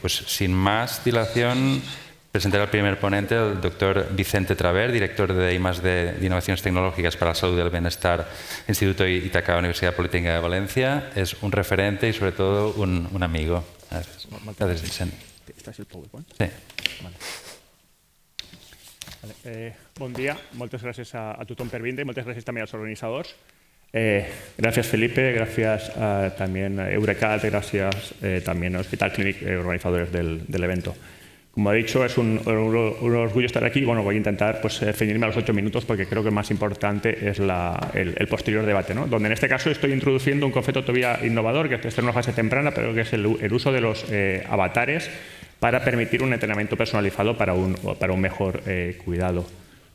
Pues sin más dilación, presentaré al primer ponente, el doctor Vicente Traver, director de I+D de Innovaciones Tecnológicas para la Salud y el Bienestar, Instituto Ítaca, Universidad Politécnica de Valencia. Es un referente y, sobre todo, un amigo. Gràcies, Vicent. Este és el PowerPoint? Sí. Vale. Bon dia, moltes gràcies a tothom per vindre i moltes gràcies també als organitzadors. Gracias Felipe, gracias también a Eurecat, gracias también a Hospital Clínic, organizadores del evento. Como he dicho, es un orgullo estar aquí. Bueno, voy a intentar ceñirme a los 8 minutos porque creo que lo más importante es el posterior debate, ¿no? Donde en este caso estoy introduciendo un concepto todavía innovador, que está en una fase temprana, pero que es el uso de los avatares para permitir un entrenamiento personalizado para un mejor cuidado.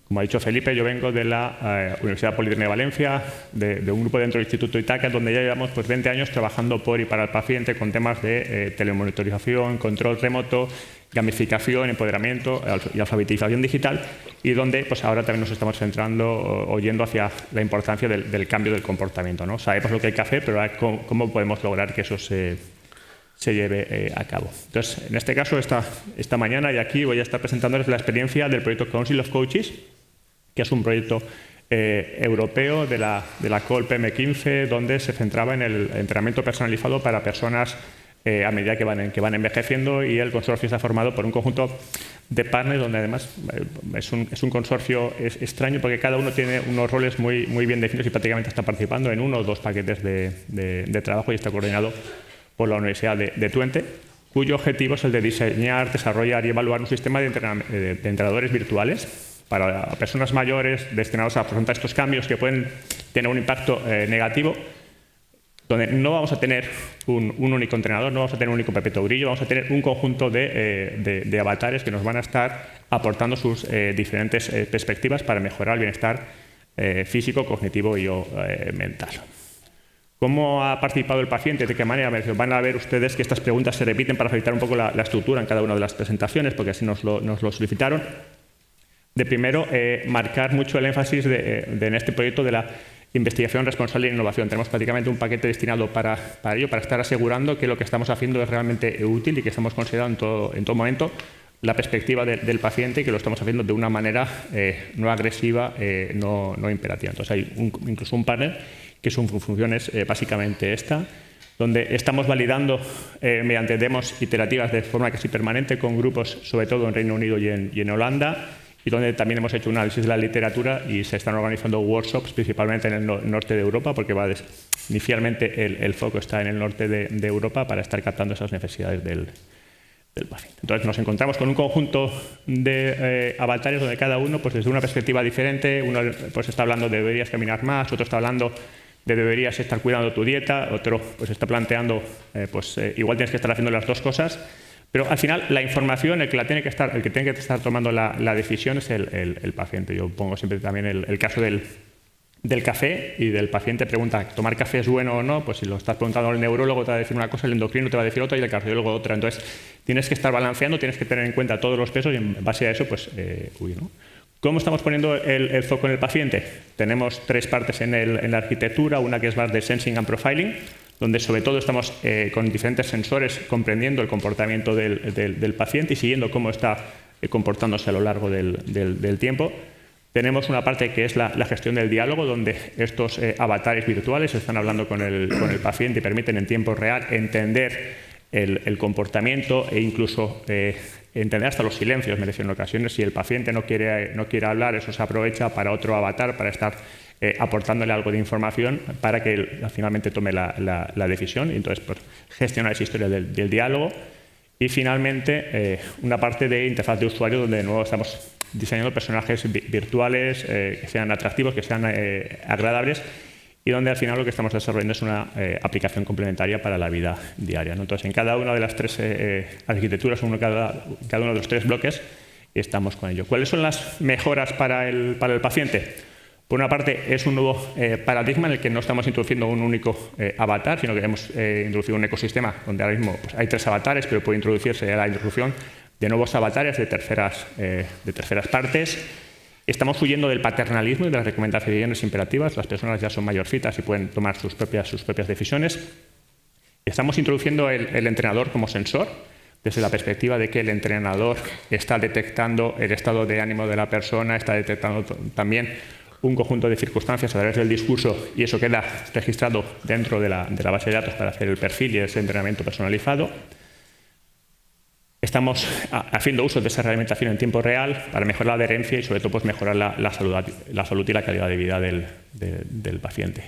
Como ha dicho Felipe, yo vengo de la Universidad Politécnica de Valencia, de un grupo dentro del Instituto Ítaca, donde ya llevamos 20 años trabajando por y para el paciente con temas de telemonitorización, control remoto, gamificación, empoderamiento y alfabetización digital, y donde ahora también nos estamos centrando o yendo hacia la importancia del cambio del comportamiento, ¿no? Sabemos lo que hay que hacer, pero ¿cómo podemos lograr que eso se lleve a cabo? Entonces, en este caso, esta mañana y aquí voy a estar presentándoles la experiencia del proyecto Council of Coaches, que es un proyecto europeo de la COL PM15, donde se centraba en el entrenamiento personalizado para personas a medida que van envejeciendo, y el consorcio está formado por un conjunto de partners, donde además es un consorcio extraño porque cada uno tiene unos roles muy bien definidos y prácticamente está participando en 1 o 2 paquetes de trabajo, y está coordinado por la Universidad de Twente, cuyo objetivo es el de diseñar, desarrollar y evaluar un sistema de entrenadores virtuales para personas mayores destinados a afrontar estos cambios que pueden tener un impacto negativo, donde no vamos a tener un único entrenador, no vamos a tener un único Pepito Grillo, vamos a tener un conjunto de avatares que nos van a estar aportando sus diferentes perspectivas para mejorar el bienestar físico, cognitivo y mental. ¿Cómo ha participado el paciente? ¿De qué manera? Van a ver ustedes que estas preguntas se repiten para facilitar un poco la estructura en cada una de las presentaciones, porque así nos lo solicitaron. De primero, marcar mucho el énfasis en este proyecto de la investigación responsable e innovación. Tenemos prácticamente un paquete destinado para ello, para estar asegurando que lo que estamos haciendo es realmente útil y que estamos considerando en todo momento la perspectiva del paciente, y que lo estamos haciendo de una manera no agresiva, no imperativa. Entonces hay incluso un panel que su función es básicamente esta, donde estamos validando mediante demos iterativas de forma casi permanente con grupos, sobre todo en Reino Unido y en Holanda, y donde también hemos hecho un análisis de la literatura y se están organizando workshops principalmente en el norte de Europa, porque inicialmente el foco está en el norte de Europa para estar captando esas necesidades del paciente. Entonces nos encontramos con un conjunto de avatares donde cada uno, desde una perspectiva diferente, uno está hablando de deberías caminar más, otro está hablando de deberías estar cuidando tu dieta, otro está planteando igual tienes que estar haciendo las dos cosas. Pero al final la información, el que tiene que estar tomando la decisión es el paciente. Yo pongo siempre también el caso del café, y del paciente pregunta, ¿tomar café es bueno o no? Pues si lo estás preguntando al neurólogo te va a decir una cosa, el endocrino te va a decir otra y el cardiólogo otra. Entonces tienes que estar balanceando, tienes que tener en cuenta todos los pesos y en base a eso, ¿no? ¿Cómo estamos poniendo el foco en el paciente? Tenemos 3 partes en la arquitectura, una que es más de Sensing and Profiling, donde sobre todo estamos con diferentes sensores comprendiendo el comportamiento del paciente y siguiendo cómo está comportándose a lo largo del tiempo. Tenemos una parte que es la gestión del diálogo, donde estos avatares virtuales están hablando con el paciente y permiten en tiempo real entender el comportamiento e incluso entender hasta los silencios. Me refiero, en ocasiones, si el paciente no quiere hablar, eso se aprovecha para otro avatar, para estar aportándole algo de información para que él finalmente tome la decisión, y entonces gestionar esa historia del diálogo. Y finalmente una parte de interfaz de usuario, donde de nuevo estamos diseñando personajes virtuales que sean atractivos, que sean agradables, y donde al final lo que estamos desarrollando es una aplicación complementaria para la vida diaria, ¿no? Entonces, en cada una de las 3 arquitecturas, cada uno de los 3 bloques, estamos con ello. ¿Cuáles son las mejoras para el paciente? Por una parte, es un nuevo paradigma en el que no estamos introduciendo un único avatar, sino que hemos introducido un ecosistema donde ahora mismo hay 3 avatares, pero puede introducirse la introducción de nuevos avatares de terceras partes. Estamos huyendo del paternalismo y de las recomendaciones imperativas. Las personas ya son mayorcitas y pueden tomar sus propias decisiones. Estamos introduciendo el entrenador como sensor, desde la perspectiva de que el entrenador está detectando el estado de ánimo de la persona, está detectando también un conjunto de circunstancias a través del discurso y eso queda registrado dentro de la base de datos para hacer el perfil y ese entrenamiento personalizado. Estamos haciendo uso de esa realimentación en tiempo real para mejorar la adherencia y sobre todo pues, mejorar la salud y la calidad de vida del paciente.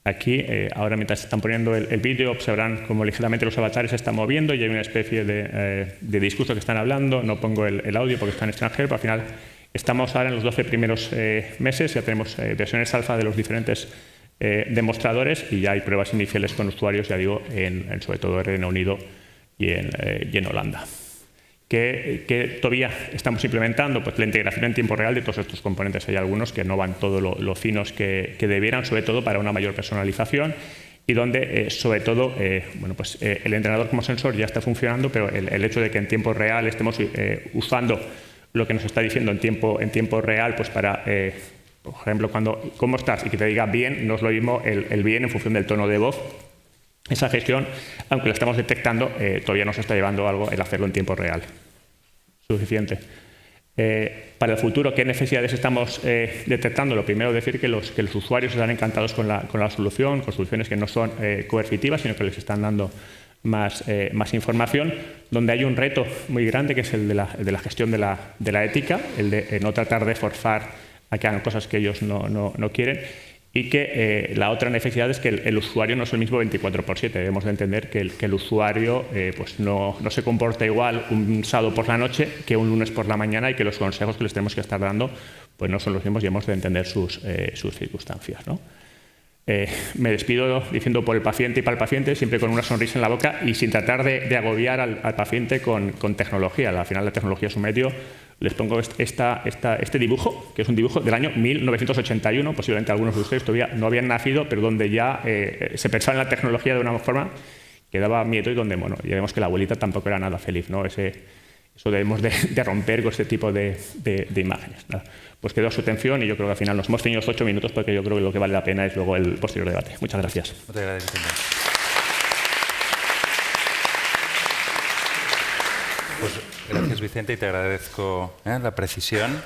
Aquí, ahora mientras están poniendo el vídeo, observarán cómo ligeramente los avatares se están moviendo y hay una especie de discurso que están hablando. No pongo el audio porque está en extranjero, pero al final estamos ahora en los 12 primeros meses, ya tenemos versiones alfa de los diferentes demostradores y ya hay pruebas iniciales con usuarios, ya digo, sobre todo en Reino Unido y en Holanda. Que todavía estamos implementando pues, la integración en tiempo real de todos estos componentes. Hay algunos que no van todo lo finos que debieran, sobre todo para una mayor personalización y donde, sobre todo, bueno, pues, el entrenador como sensor ya está funcionando, pero el hecho de que en tiempo real estemos usando lo que nos está diciendo en tiempo real, pues para, por ejemplo, ¿cómo estás? Y que te diga bien, no es lo mismo el bien en función del tono de voz. Esa gestión, aunque la estamos detectando, todavía nos está llevando algo el hacerlo en tiempo real. Suficiente. Para el futuro, ¿qué necesidades estamos detectando? Lo primero, decir que los usuarios están encantados con la solución, con soluciones que no son coercitivas, sino que les están dando más información, donde hay un reto muy grande, que es el de la gestión de la ética, el de no tratar de forzar a que hagan cosas que ellos no quieren. Y que la otra necesidad es que el usuario no es el mismo 24/7. Debemos de entender que el usuario pues no se comporta igual un sábado por la noche que un lunes por la mañana y que los consejos que les tenemos que estar dando pues no son los mismos y hemos de entender sus circunstancias, ¿no? Me despido diciendo por el paciente y para el paciente, siempre con una sonrisa en la boca y sin tratar de agobiar al paciente con tecnología. Al final la tecnología es un medio. Les pongo este dibujo, que es un dibujo del año 1981, posiblemente algunos de ustedes todavía no habían nacido, pero donde ya se pensaba en la tecnología de una forma que daba miedo y donde, bueno, ya vemos que la abuelita tampoco era nada feliz, ¿no? Eso debemos de romper con este tipo de imágenes. Nada. Pues quedo a su atención y yo creo que al final nos hemos tenido 8 minutos porque yo creo que lo que vale la pena es luego el posterior debate. Muchas gracias. Muchas gracias. Pues gracias, Vicente, y te agradezco la precisión.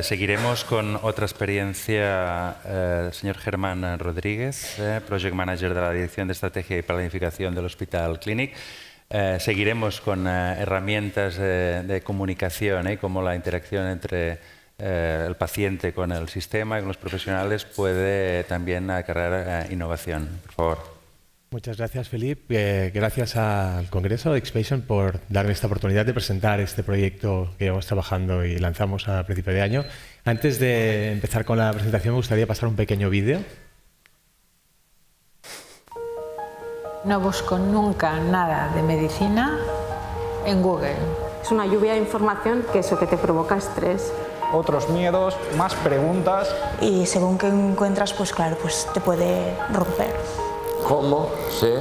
Seguiremos con otra experiencia. Señor Germán Rodríguez, Project Manager de la Dirección de Estrategia y Planificación del Hospital Clínic. Seguiremos con herramientas de comunicación, como la interacción entre el paciente con el sistema y con los profesionales puede también acarrear innovación. Por favor. Muchas gracias, Felipe. Gracias al Congreso de Expation por darme esta oportunidad de presentar este proyecto que llevamos trabajando y lanzamos a principio de año. Antes de empezar con la presentación, me gustaría pasar un pequeño vídeo. No busco nunca nada de medicina en Google. Es una lluvia de información que eso que te provoca estrés. Otros miedos, más preguntas. Y según que encuentras, pues claro, pues te puede romper. ¿Cómo sé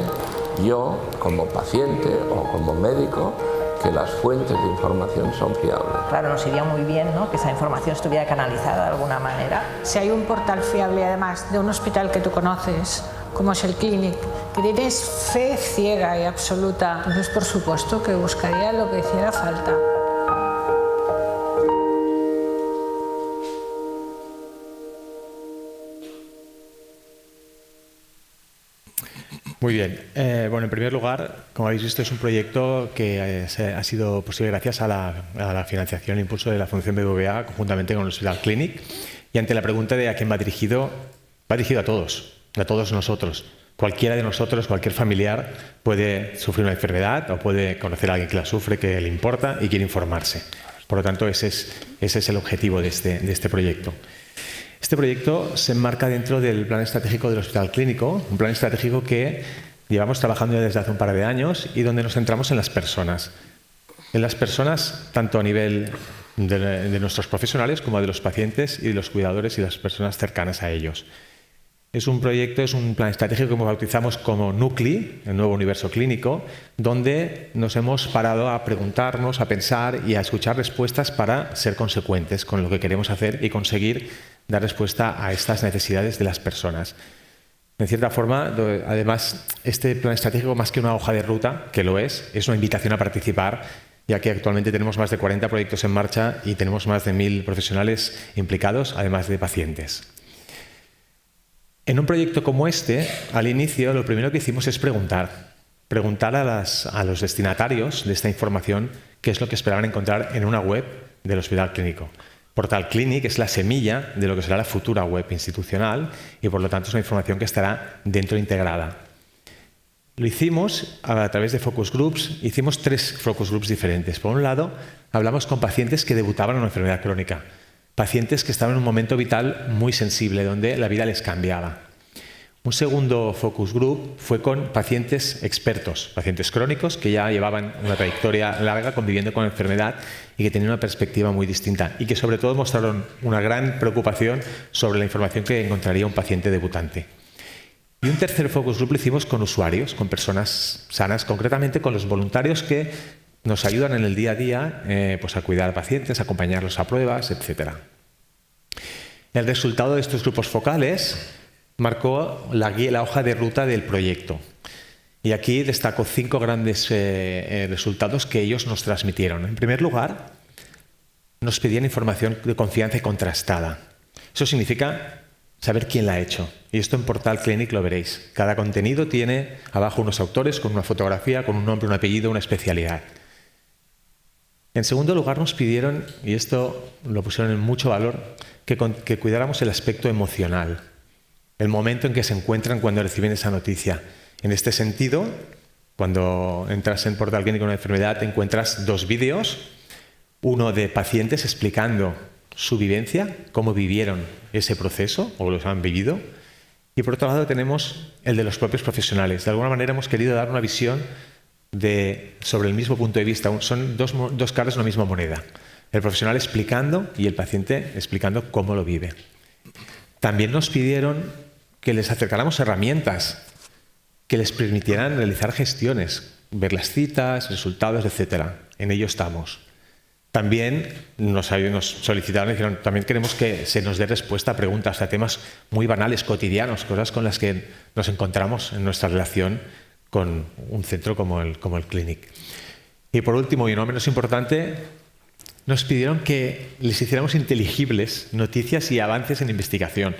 yo, como paciente o como médico, que las fuentes de información son fiables? Claro, nos iría muy bien, ¿no?, que esa información estuviera canalizada de alguna manera. Si hay un portal fiable, además, de un hospital que tú conoces, como es el Clínic, que tienes fe ciega y absoluta, pues por supuesto que buscaría lo que hiciera falta. Muy bien. Bueno, en primer lugar, como habéis visto, es un proyecto que ha sido posible gracias a la financiación e impulso de la Fundación BBVA conjuntamente con el Hospital Clínic. Y ante la pregunta de a quién va dirigido a todos nosotros. Cualquiera de nosotros, cualquier familiar, puede sufrir una enfermedad o puede conocer a alguien que la sufre, que le importa y quiere informarse. Por lo tanto, ese es el objetivo de este proyecto. Este proyecto se enmarca dentro del Plan Estratégico del Hospital Clínico, un plan estratégico que llevamos trabajando desde hace un par de años y donde nos centramos en las personas. En las personas, tanto a nivel de nuestros profesionales como de los pacientes y de los cuidadores y las personas cercanas a ellos. Es un proyecto, es un plan estratégico que bautizamos como NUCLI, el nuevo universo clínico, donde nos hemos parado a preguntarnos, a pensar y a escuchar respuestas para ser consecuentes con lo que queremos hacer y conseguir dar respuesta a estas necesidades de las personas. En cierta forma, además, este plan estratégico, más que una hoja de ruta, que lo es una invitación a participar, ya que actualmente tenemos más de 40 proyectos en marcha y tenemos más de 1000 profesionales implicados, además de pacientes. En un proyecto como este, al inicio, lo primero que hicimos es preguntar a los destinatarios de esta información qué es lo que esperaban encontrar en una web del Hospital Clínico. Portal Clinic es la semilla de lo que será la futura web institucional y, por lo tanto, es una información que estará dentro integrada. Lo hicimos a través de focus groups. Hicimos 3 focus groups diferentes. Por un lado, hablamos con pacientes que debutaban en una enfermedad crónica, pacientes que estaban en un momento vital muy sensible, donde la vida les cambiaba. Un segundo focus group fue con pacientes expertos, pacientes crónicos que ya llevaban una trayectoria larga conviviendo con la enfermedad y que tenían una perspectiva muy distinta y que sobre todo mostraron una gran preocupación sobre la información que encontraría un paciente debutante. Y un tercer focus group lo hicimos con usuarios, con personas sanas, concretamente con los voluntarios que nos ayudan en el día a día pues a cuidar a pacientes, a acompañarlos a pruebas, etc. El resultado de estos grupos focales marcó la hoja de ruta del proyecto. Y aquí destaco 5 grandes resultados que ellos nos transmitieron. En primer lugar, nos pedían información de confianza y contrastada. Eso significa saber quién la ha hecho. Y esto en Portal Clinic lo veréis. Cada contenido tiene abajo unos autores con una fotografía, con un nombre, un apellido, una especialidad. En segundo lugar, nos pidieron, y esto lo pusieron en mucho valor, que cuidáramos el aspecto emocional. El momento en que se encuentran cuando reciben esa noticia. En este sentido, cuando entras en Portal Clínico con una enfermedad, te encuentras 2 vídeos, uno de pacientes explicando su vivencia, cómo vivieron ese proceso o los han vivido, y por otro lado tenemos el de los propios profesionales. De alguna manera hemos querido dar una visión sobre el mismo punto de vista. Son dos caras de una misma moneda. El profesional explicando y el paciente explicando cómo lo vive. También nos pidieron que les acercáramos herramientas que les permitieran realizar gestiones, ver las citas, resultados, etc. En ello estamos. También nos solicitaron, dijeron, también queremos que se nos dé respuesta a preguntas, a temas muy banales, cotidianos, cosas con las que nos encontramos en nuestra relación con un centro como el Clinic. Y por último, y no menos importante, nos pidieron que les hiciéramos inteligibles noticias y avances en investigación.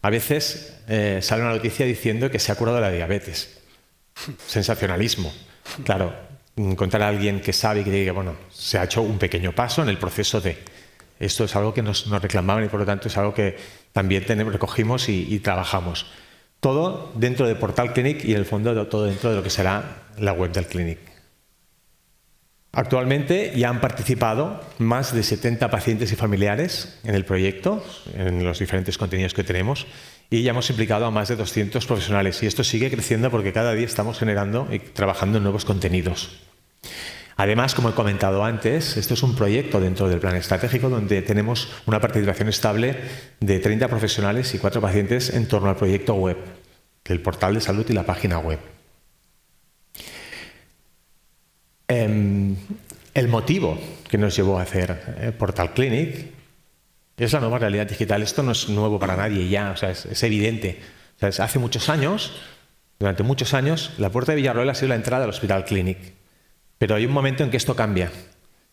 A veces sale una noticia diciendo que se ha curado la diabetes. Sensacionalismo. Claro, encontrar a alguien que sabe y que diga, bueno, se ha hecho un pequeño paso en el proceso de... Esto es algo que nos reclamaban y por lo tanto es algo que también recogimos y trabajamos. Todo dentro de Portal Clinic y en el fondo todo dentro de lo que será la web del Clinic. Actualmente ya han participado más de 70 pacientes y familiares en el proyecto, en los diferentes contenidos que tenemos, y ya hemos implicado a más de 200 profesionales. Y esto sigue creciendo porque cada día estamos generando y trabajando en nuevos contenidos. Además, como he comentado antes, esto es un proyecto dentro del plan estratégico donde tenemos una participación estable de 30 profesionales y 4 pacientes en torno al proyecto web, del portal de salud y la página web. El motivo que nos llevó a hacer Portal Clinic es la nueva realidad digital. Esto no es nuevo para nadie ya, o sea, es evidente. O sea, hace muchos años, durante muchos años, la Puerta de Villarroel ha sido la entrada al Hospital Clinic. Pero hay un momento en que esto cambia.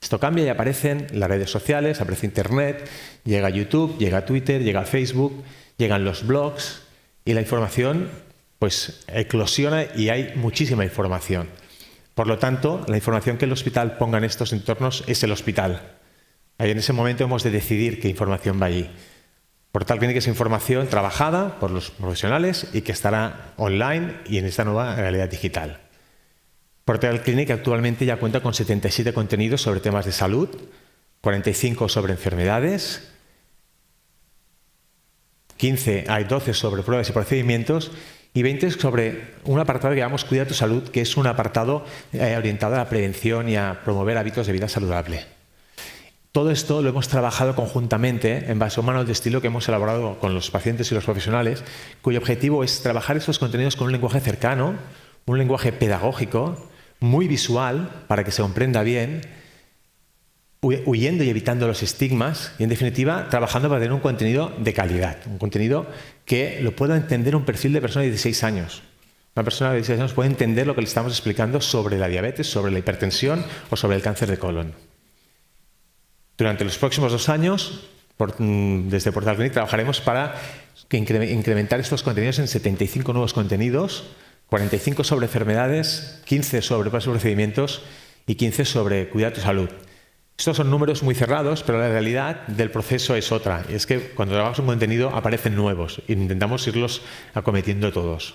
Esto cambia y aparecen las redes sociales, aparece Internet, llega YouTube, llega Twitter, llega Facebook, llegan los blogs y la información pues eclosiona y hay muchísima información. Por lo tanto, la información que el hospital ponga en estos entornos es el hospital. Ahí en ese momento hemos de decidir qué información va allí. Portal Clinic es información trabajada por los profesionales y que estará online y en esta nueva realidad digital. Portal Clinic actualmente ya cuenta con 77 contenidos sobre temas de salud, 45 sobre enfermedades, 12 sobre pruebas y procedimientos y 20 sobre un apartado que llamamos Cuida tu Salud, que es un apartado orientado a la prevención y a promover hábitos de vida saludable. Todo esto lo hemos trabajado conjuntamente en base a un manual de estilo que hemos elaborado con los pacientes y los profesionales, cuyo objetivo es trabajar estos contenidos con un lenguaje cercano, un lenguaje pedagógico, muy visual, para que se comprenda bien, huyendo y evitando los estigmas y, en definitiva, trabajando para tener un contenido de calidad, un contenido que lo pueda entender un perfil de persona de 16 años. Una persona de 16 años puede entender lo que le estamos explicando sobre la diabetes, sobre la hipertensión o sobre el cáncer de colon. Durante los próximos 2 años, desde Portal Clinic, trabajaremos para incrementar estos contenidos en 75 nuevos contenidos, 45 sobre enfermedades, 15 sobre procedimientos y 15 sobre cuidado de salud. Estos son números muy cerrados, pero la realidad del proceso es otra. Y es que cuando trabajamos un contenido aparecen nuevos e intentamos irlos acometiendo todos.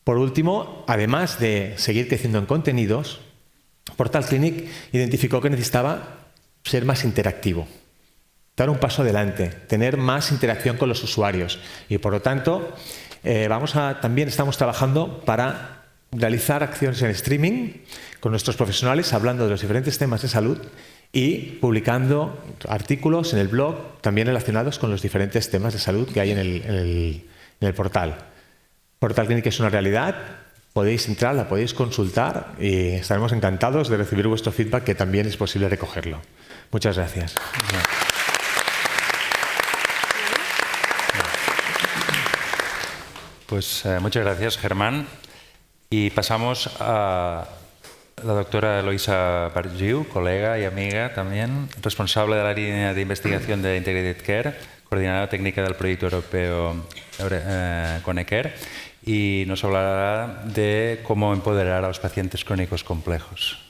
Por último, además de seguir creciendo en contenidos, Portal Clinic identificó que necesitaba ser más interactivo, dar un paso adelante, tener más interacción con los usuarios. Y por lo tanto, también estamos trabajando para realizar acciones en streaming con nuestros profesionales, hablando de los diferentes temas de salud y publicando artículos en el blog también relacionados con los diferentes temas de salud que hay en el portal. Portal Clinic es una realidad, podéis entrar, la podéis consultar y estaremos encantados de recibir vuestro feedback, que también es posible recogerlo. Muchas gracias. Pues muchas gracias, Germán. Y pasamos a la doctora Eloisa Bargiu, colega y amiga también, responsable de la línea de investigación de Integrated Care, coordinadora técnica del proyecto europeo CONECARE, y nos hablará de cómo empoderar a los pacientes crónicos complejos.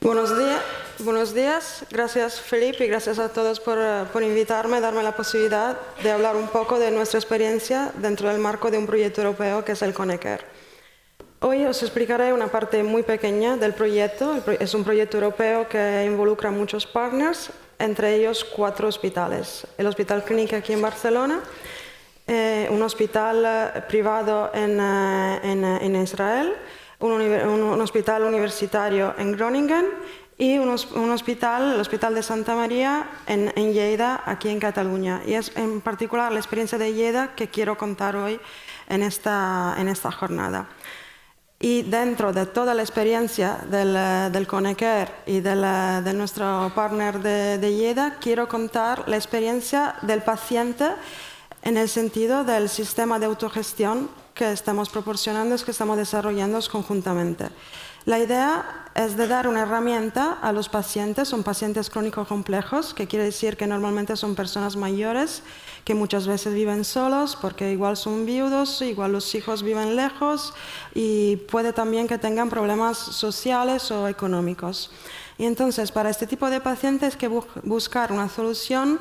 Buenos días. Gracias, Felipe, y gracias a todos por invitarme, darme la posibilidad de hablar un poco de nuestra experiencia dentro del marco de un proyecto europeo que es el CONECARE. Hoy os explicaré una parte muy pequeña del proyecto. Es un proyecto europeo que involucra muchos partners, entre ellos 4 hospitales. El Hospital Clínica aquí en Barcelona, un hospital privado en Israel, un hospital universitario en Groningen y el Hospital de Santa María en Lleida, aquí en Cataluña. Y es en particular la experiencia de Lleida que quiero contar hoy en esta jornada. Y dentro de toda la experiencia del CONECARE y de nuestro partner de Lleida, quiero contar la experiencia del paciente en el sentido del sistema de autogestión que estamos proporcionando, que estamos desarrollando conjuntamente. La idea es de dar una herramienta a los pacientes. Son pacientes crónicos complejos, que quiere decir que normalmente son personas mayores que muchas veces viven solos porque igual son viudos, igual los hijos viven lejos y puede también que tengan problemas sociales o económicos. Y entonces, para este tipo de pacientes hay que buscar una solución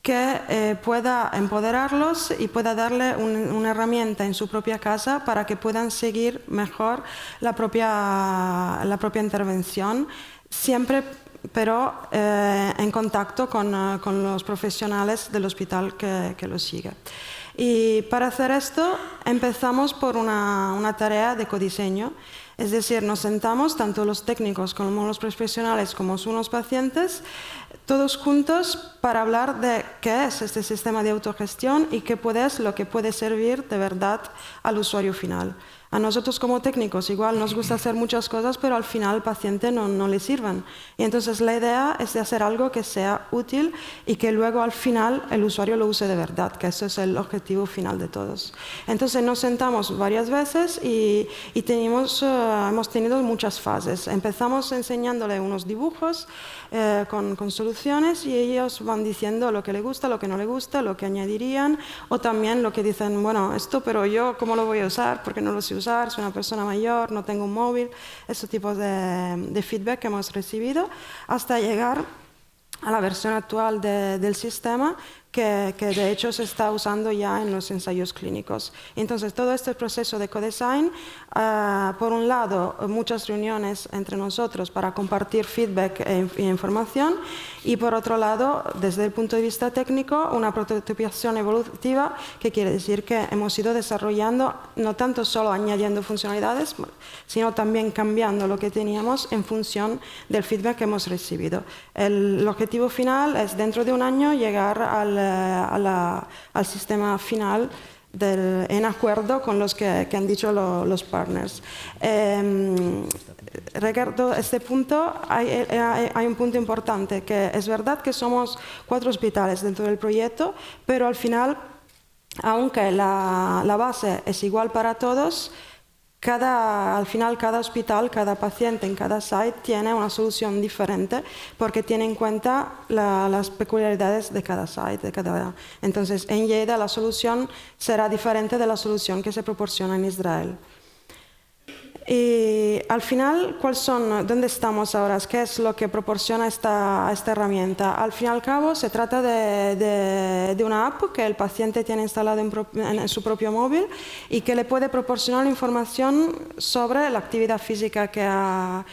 que pueda empoderarlos y pueda darle una herramienta en su propia casa para que puedan seguir mejor la propia intervención, siempre pero en contacto con los profesionales del hospital que los sigue. Y para hacer esto empezamos por una tarea de codiseño. Es decir, nos sentamos, tanto los técnicos como los profesionales, como unos pacientes, todos juntos para hablar de qué es este sistema de autogestión y lo que puede servir de verdad al usuario final. A nosotros como técnicos igual nos gusta hacer muchas cosas, pero al final al paciente no le sirven. Y entonces la idea es de hacer algo que sea útil y que luego al final el usuario lo use de verdad, que eso es el objetivo final de todos. Entonces nos sentamos varias veces y hemos tenido muchas fases. Empezamos enseñándole unos dibujos con soluciones y ellos van diciendo lo que le gusta, lo que no le gusta, lo que añadirían o también lo que dicen, bueno, esto, pero yo ¿cómo lo voy a usar? Porque no lo sé usar, soy una persona mayor, no tengo un móvil, ese tipo de feedback que hemos recibido, hasta llegar a la versión actual del sistema que de hecho se está usando ya en los ensayos clínicos. Entonces, todo este proceso de codesign, por un lado, muchas reuniones entre nosotros para compartir feedback e información, y por otro lado, desde el punto de vista técnico, una prototipación evolutiva, que quiere decir que hemos ido desarrollando, no tanto solo añadiendo funcionalidades, sino también cambiando lo que teníamos en función del feedback que hemos recibido. El objetivo final es, dentro de un año, llegar al sistema final en acuerdo con los que han dicho los partners. Regardando este punto, hay un punto importante, que es verdad que somos 4 hospitales dentro del proyecto, pero al final, aunque la base es igual para todos, al final cada hospital, cada paciente en cada site tiene una solución diferente porque tiene en cuenta las peculiaridades de cada site. Entonces, en Lleida la solución será diferente de la solución que se proporciona en Israel. Y al final, ¿dónde estamos ahora? ¿Qué es lo que proporciona esta herramienta? Al fin y al cabo, se trata de una app que el paciente tiene instalada en su propio móvil y que le puede proporcionar información sobre la actividad física que ha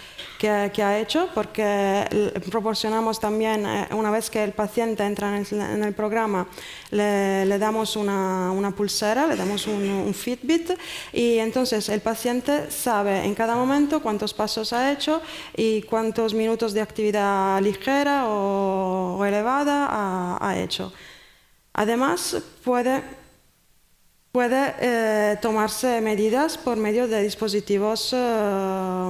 hecho, porque proporcionamos también, una vez que el paciente entra en el programa, le damos una pulsera, le damos un Fitbit, y entonces el paciente sabe en cada momento cuántos pasos ha hecho y cuántos minutos de actividad ligera o elevada ha hecho. Además, puede tomarse medidas por medio de dispositivos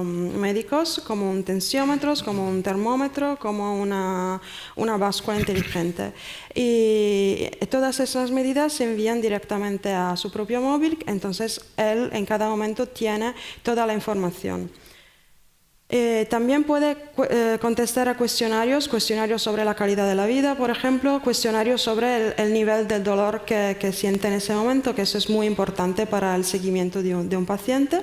médicos como un tensiómetro, como un termómetro, como una báscula inteligente. Y todas esas medidas se envían directamente a su propio móvil, entonces él en cada momento tiene toda la información. También puede contestar a cuestionarios sobre la calidad de la vida, por ejemplo, cuestionarios sobre el nivel del dolor que siente en ese momento, que eso es muy importante para el seguimiento de un paciente.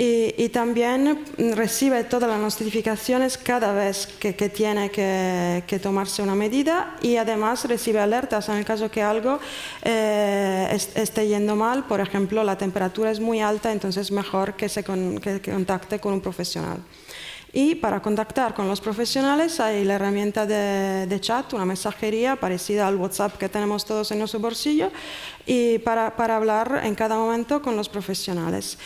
Y también recibe todas las notificaciones cada vez que tiene que tomarse una medida, y además recibe alertas en el caso que algo esté yendo mal. Por ejemplo, la temperatura es muy alta, entonces mejor que contacte con un profesional. Y para contactar con los profesionales hay la herramienta de chat, una mensajería parecida al WhatsApp que tenemos todos en nuestro bolsillo, y para hablar en cada momento con los profesionales.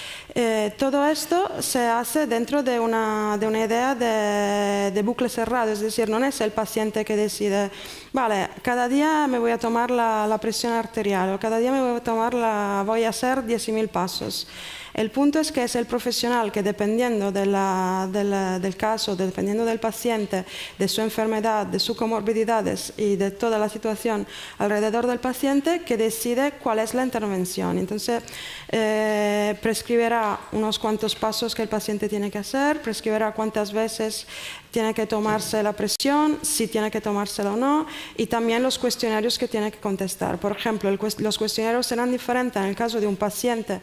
Todo esto se hace dentro de una idea de bucle cerrado, es decir, no es el paciente que decide, vale, cada día me voy a tomar la presión arterial, o cada día voy a hacer 10.000 pasos. El punto es que es el profesional que, dependiendo del caso, dependiendo del paciente, de su enfermedad, de sus comorbilidades y de toda la situación alrededor del paciente, que decide cuál es la intervención. Entonces, prescribirá unos cuantos pasos que el paciente tiene que hacer, prescribirá cuántas veces tiene que tomarse la presión, si tiene que tomársela o no, y también los cuestionarios que tiene que contestar. Por ejemplo, los cuestionarios serán diferentes en el caso de un paciente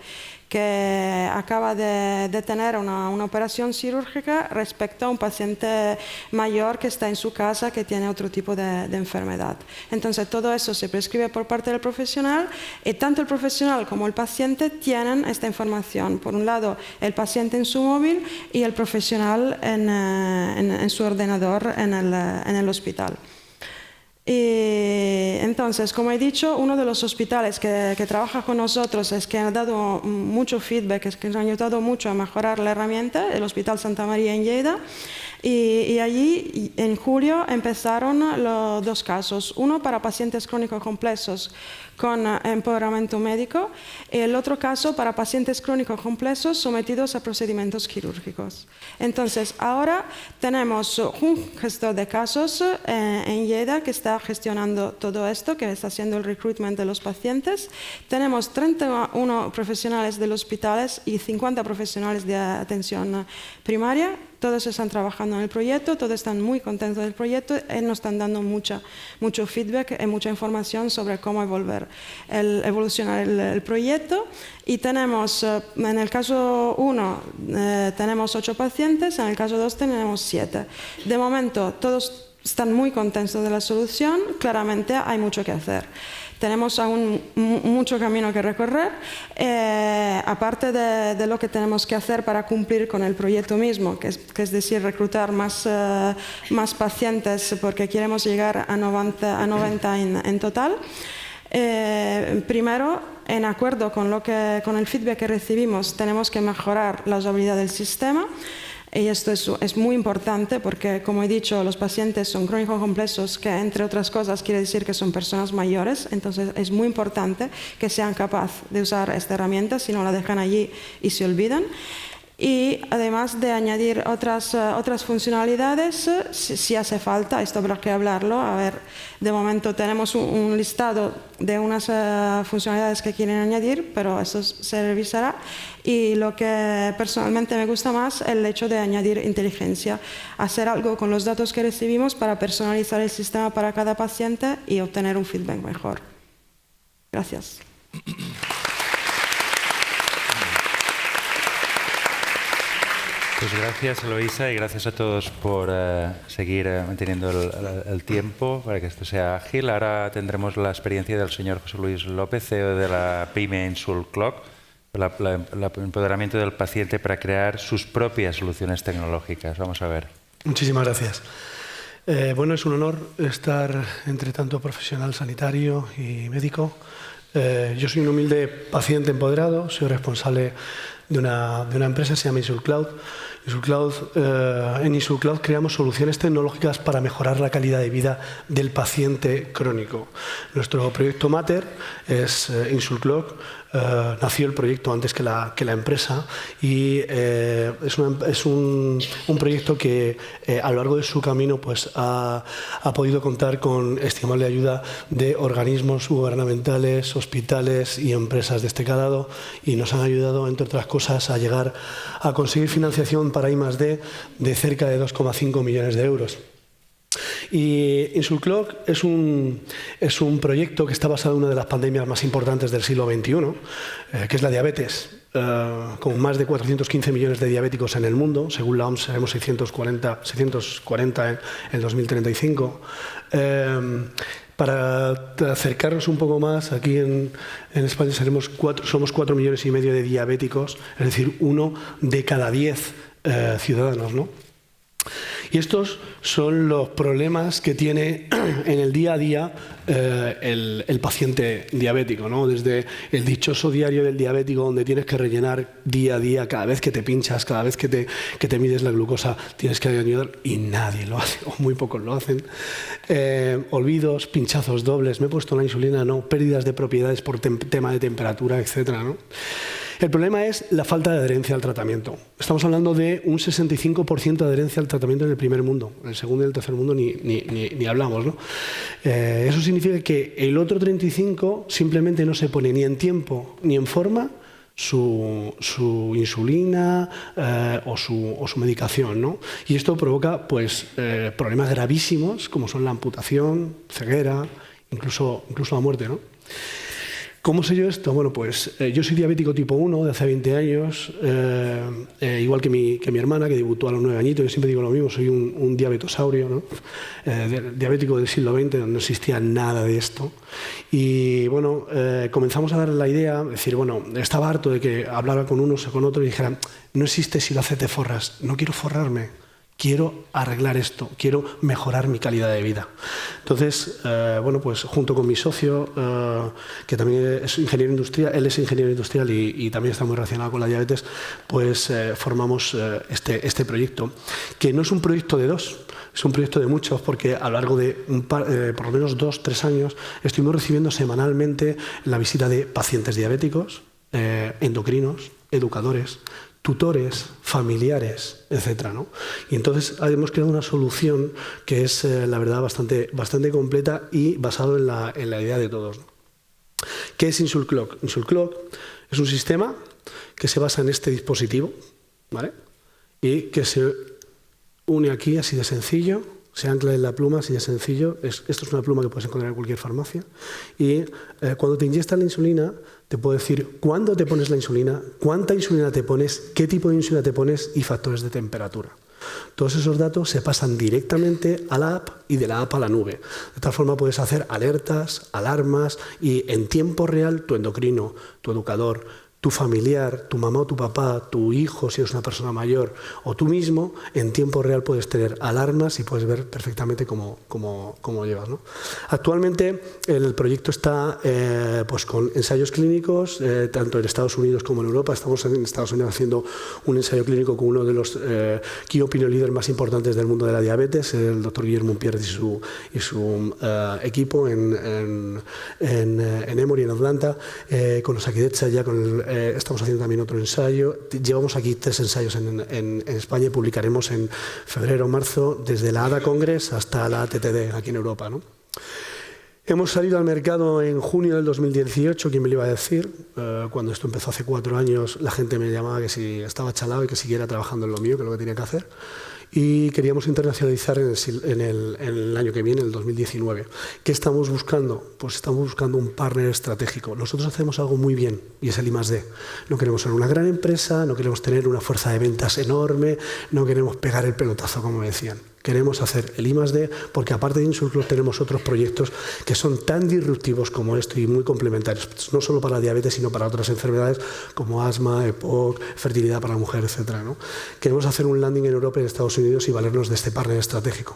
que acaba de tener una operación quirúrgica respecto a un paciente mayor que está en su casa, que tiene otro tipo de enfermedad. Entonces, todo eso se prescribe por parte del profesional, y tanto el profesional como el paciente tienen esta información. Por un lado, el paciente en su móvil y el profesional en su ordenador en el hospital. Y entonces, como he dicho, uno de los hospitales que trabaja con nosotros es que ha dado mucho feedback, es que nos ha ayudado mucho a mejorar la herramienta, el Hospital Santa María en Lleida. Y allí, en julio, empezaron los 2 casos. Uno para pacientes crónicos complejos con empoderamiento médico, y el otro caso para pacientes crónicos complejos sometidos a procedimientos quirúrgicos. Entonces, ahora tenemos un gestor de casos en Lleida que está gestionando todo esto, que está haciendo el recruitment de los pacientes. Tenemos 31 profesionales de los hospitales y 50 profesionales de atención primaria. Todos están trabajando en el proyecto, todos están muy contentos del proyecto y nos están dando mucho feedback y mucha información sobre cómo evolucionar el proyecto. Y tenemos, en el caso 1, tenemos 8 pacientes, en el caso 2 tenemos 7. De momento, todos están muy contentos de la solución, claramente hay mucho que hacer. Tenemos aún mucho camino que recorrer, aparte de lo que tenemos que hacer para cumplir con el proyecto mismo, que es decir, reclutar más pacientes, porque queremos llegar a 90 en total. Primero, en acuerdo con el feedback que recibimos, tenemos que mejorar la usabilidad del sistema. Y esto es muy importante porque, como he dicho, los pacientes son crónicos complejos, que entre otras cosas quiere decir que son personas mayores, entonces es muy importante que sean capaces de usar esta herramienta, si no la dejan allí y se olvidan. Y además de añadir otras funcionalidades, si hace falta, esto habrá que hablarlo. A ver, de momento tenemos un listado de unas funcionalidades que quieren añadir, pero eso se revisará. Y lo que personalmente me gusta más es el hecho de añadir inteligencia, hacer algo con los datos que recibimos para personalizar el sistema para cada paciente y obtener un feedback mejor. Gracias. Pues gracias, Eloisa, y gracias a todos por seguir manteniendo el tiempo para que esto sea ágil. Ahora tendremos la experiencia del señor José Luis López, CEO de la PYME InsulClock, el empoderamiento del paciente para crear sus propias soluciones tecnológicas. Vamos a ver. Muchísimas gracias. Bueno, es un honor estar entre tanto profesional sanitario y médico. Yo soy un humilde paciente empoderado, soy responsable de una empresa que se llama InsulCloud. En InsulCloud creamos soluciones tecnológicas para mejorar la calidad de vida del paciente crónico. Nuestro proyecto Mater es InsulCloud. Nació el proyecto antes que la empresa y es un proyecto que a lo largo de su camino pues, ha podido contar con estimable ayuda de organismos gubernamentales, hospitales y empresas de este calado, y nos han ayudado, entre otras cosas, a llegar a conseguir financiación para I+D de cerca de 2,5 millones de euros. Y InsulClock es un proyecto que está basado en una de las pandemias más importantes del siglo XXI, que es la diabetes. Con más de 415 millones de diabéticos en el mundo, según la OMS seremos 640 en 2035. Para acercarnos un poco más, aquí en España somos 4,5 millones de diabéticos, es decir, 1 de cada 10 ciudadanos, ¿no? Y estos son los problemas que tiene en el día a día el paciente diabético, ¿no? Desde el dichoso diario del diabético, donde tienes que rellenar día a día, cada vez que te pinchas, cada vez que te mides la glucosa, tienes que ayudar, y nadie lo hace, o muy pocos lo hacen. Olvidos, pinchazos dobles, me he puesto la insulina, no, pérdidas de propiedades por tema de temperatura, etcétera, ¿no? El problema es la falta de adherencia al tratamiento. Estamos hablando de un 65% de adherencia al tratamiento en el primer mundo. En el segundo y el tercer mundo ni hablamos, ¿no? Eso significa que el otro 35% simplemente no se pone ni en tiempo ni en forma su insulina o su medicación, ¿no? Y esto provoca pues, problemas gravísimos como son la amputación, ceguera, incluso la muerte, ¿no? ¿Cómo sé yo esto? Bueno, pues yo soy diabético tipo 1 de hace 20 años, igual que mi hermana, que debutó a los 9 añitos. Yo siempre digo lo mismo, soy un diabetosaurio, ¿no? Diabético del siglo XX, donde no existía nada de esto. Y bueno, comenzamos a dar la idea, decir, bueno, estaba harto de que hablara con unos o con otros y dijeran, no existe, si lo haces te forras. No quiero forrarme. Quiero arreglar esto, quiero mejorar mi calidad de vida. Entonces, bueno, pues junto con mi socio, que también es ingeniero industrial, él es ingeniero industrial y también está muy relacionado con la diabetes, pues formamos este proyecto, que no es un proyecto de dos, es un proyecto de muchos, porque a lo largo de por lo menos 2-3 años estuvimos recibiendo semanalmente la visita de pacientes diabéticos, endocrinos, educadores, tutores, familiares, etcétera, ¿no? Y entonces hemos creado una solución que es, la verdad, bastante completa y basado en la idea de todos, ¿no? ¿Qué es InsulClock? InsulClock es un sistema que se basa en este dispositivo, ¿vale? Y que se une aquí así de sencillo, se ancla en la pluma así de sencillo. Esto es una pluma que puedes encontrar en cualquier farmacia. Y cuando te inyectas la insulina, te puedo decir cuándo te pones la insulina, cuánta insulina te pones, qué tipo de insulina te pones y factores de temperatura. Todos esos datos se pasan directamente a la app y de la app a la nube. De tal forma puedes hacer alertas, alarmas y en tiempo real tu endocrino, tu educador, tu familiar, tu mamá o tu papá, tu hijo si eres una persona mayor o tú mismo, en tiempo real puedes tener alarmas y puedes ver perfectamente cómo llevas, ¿no? Actualmente el proyecto está pues con ensayos clínicos, tanto en Estados Unidos como en Europa. Estamos en Estados Unidos haciendo un ensayo clínico con uno de los key opinion leaders más importantes del mundo de la diabetes, el doctor Guillermo Pierre y su equipo en Emory, en Atlanta, con los Akidetza ya estamos haciendo también otro ensayo. Llevamos aquí 3 ensayos en España y publicaremos en febrero o marzo desde la ADA Congress hasta la ATTD aquí en Europa, ¿no? Hemos salido al mercado en junio del 2018, ¿quién me lo iba a decir? Cuando esto empezó hace 4 años, la gente me llamaba que si estaba chalado y que siguiera trabajando en lo mío, que es lo que tenía que hacer. Y queríamos internacionalizar en el año que viene, el 2019. ¿Qué estamos buscando? Pues estamos buscando un partner estratégico. Nosotros hacemos algo muy bien y es el I+D. No queremos ser una gran empresa, no queremos tener una fuerza de ventas enorme, no queremos pegar el pelotazo, como me decían. Queremos hacer el I+D porque aparte de Insulclub tenemos otros proyectos que son tan disruptivos como esto y muy complementarios, no solo para la diabetes sino para otras enfermedades como asma, EPOC, fertilidad para la mujer, etc., ¿no? Queremos hacer un landing en Europa y en Estados Unidos y valernos de este partner estratégico.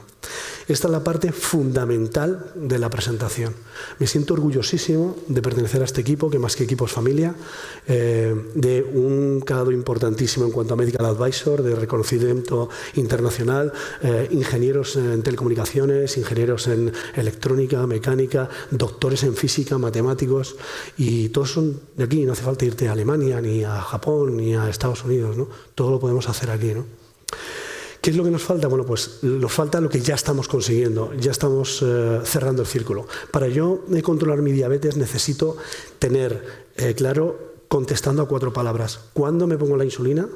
Esta es la parte fundamental de la presentación. Me siento orgullosísimo de pertenecer a este equipo, que más que equipo es familia, de un calado importantísimo en cuanto a Medical Advisor, de reconocimiento internacional, ingenieros en telecomunicaciones, ingenieros en electrónica, mecánica, doctores en física, matemáticos, y todos son de aquí. No hace falta irte a Alemania, ni a Japón, ni a Estados Unidos, ¿no? Todo lo podemos hacer aquí, ¿no? ¿Qué es lo que nos falta? Bueno, pues nos falta lo que ya estamos consiguiendo, ya estamos cerrando el círculo. Para yo controlar mi diabetes necesito tener claro, contestando a 4 palabras, ¿cuándo me pongo la insulina?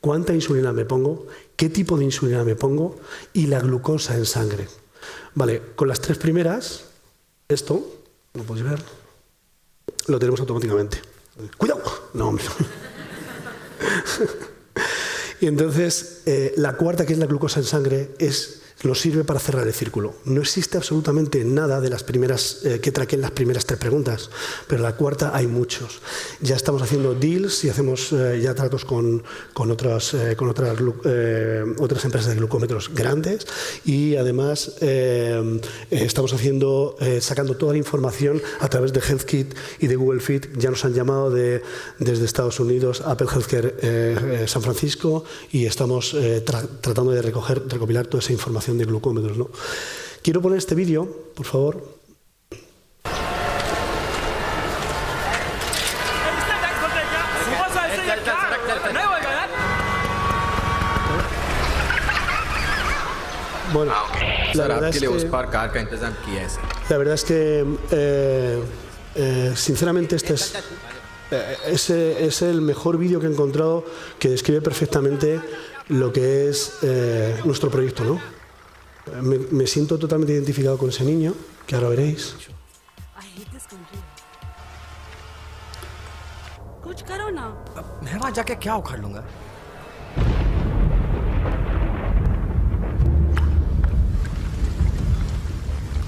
¿Cuánta insulina me pongo? ¿Qué tipo de insulina me pongo? Y la glucosa en sangre. Vale, con las 3 primeras, esto, ¿lo podéis ver? Lo tenemos automáticamente. ¡Cuidado! No, hombre. Y entonces, la cuarta, que es la glucosa en sangre, nos sirve para cerrar el círculo. No existe absolutamente nada de las primeras que traqueen las primeras 3 preguntas, pero la cuarta hay muchos. Ya estamos haciendo deals y hacemos ya tratos con otras empresas de glucómetros grandes y además estamos sacando toda la información a través de HealthKit y de Google Fit. Ya nos han llamado desde Estados Unidos, Apple Healthcare San Francisco, y estamos tratando de recopilar toda esa información de glucómetros, ¿no? Quiero poner este vídeo, por favor. Bueno, la verdad es que sinceramente este es el mejor vídeo que he encontrado que describe perfectamente lo que es nuestro proyecto, ¿no? Me siento totalmente identificado con ese niño, que ahora veréis.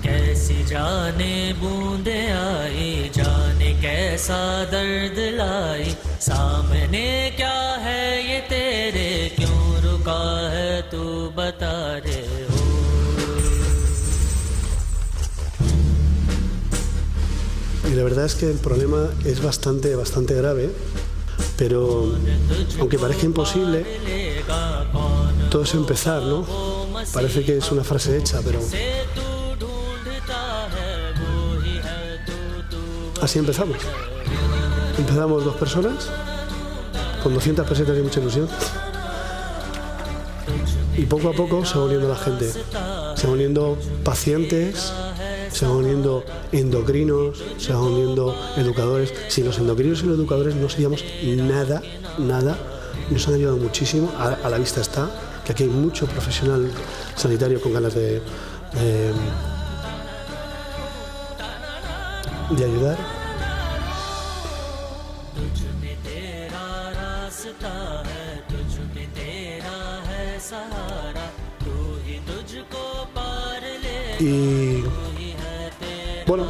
कैसी जाने बूंदे आई जाने कैसा दर्द लाई सामने क्या है ये तेरे क्यों रुका है तू बता रे हो Y la verdad es que el problema es bastante grave, pero aunque parezca imposible, todo es empezar, ¿no? Parece que es una frase hecha, pero así empezamos. Empezamos 2 personas, con 200 pesetas y mucha ilusión. Y poco a poco se va uniendo la gente. Se van uniendo pacientes, se van uniendo endocrinos, se van uniendo educadores. Sin los endocrinos y los educadores no seríamos nada. Nos han ayudado muchísimo. A la vista está que aquí hay mucho profesional sanitario con ganas de ayudar. Y bueno,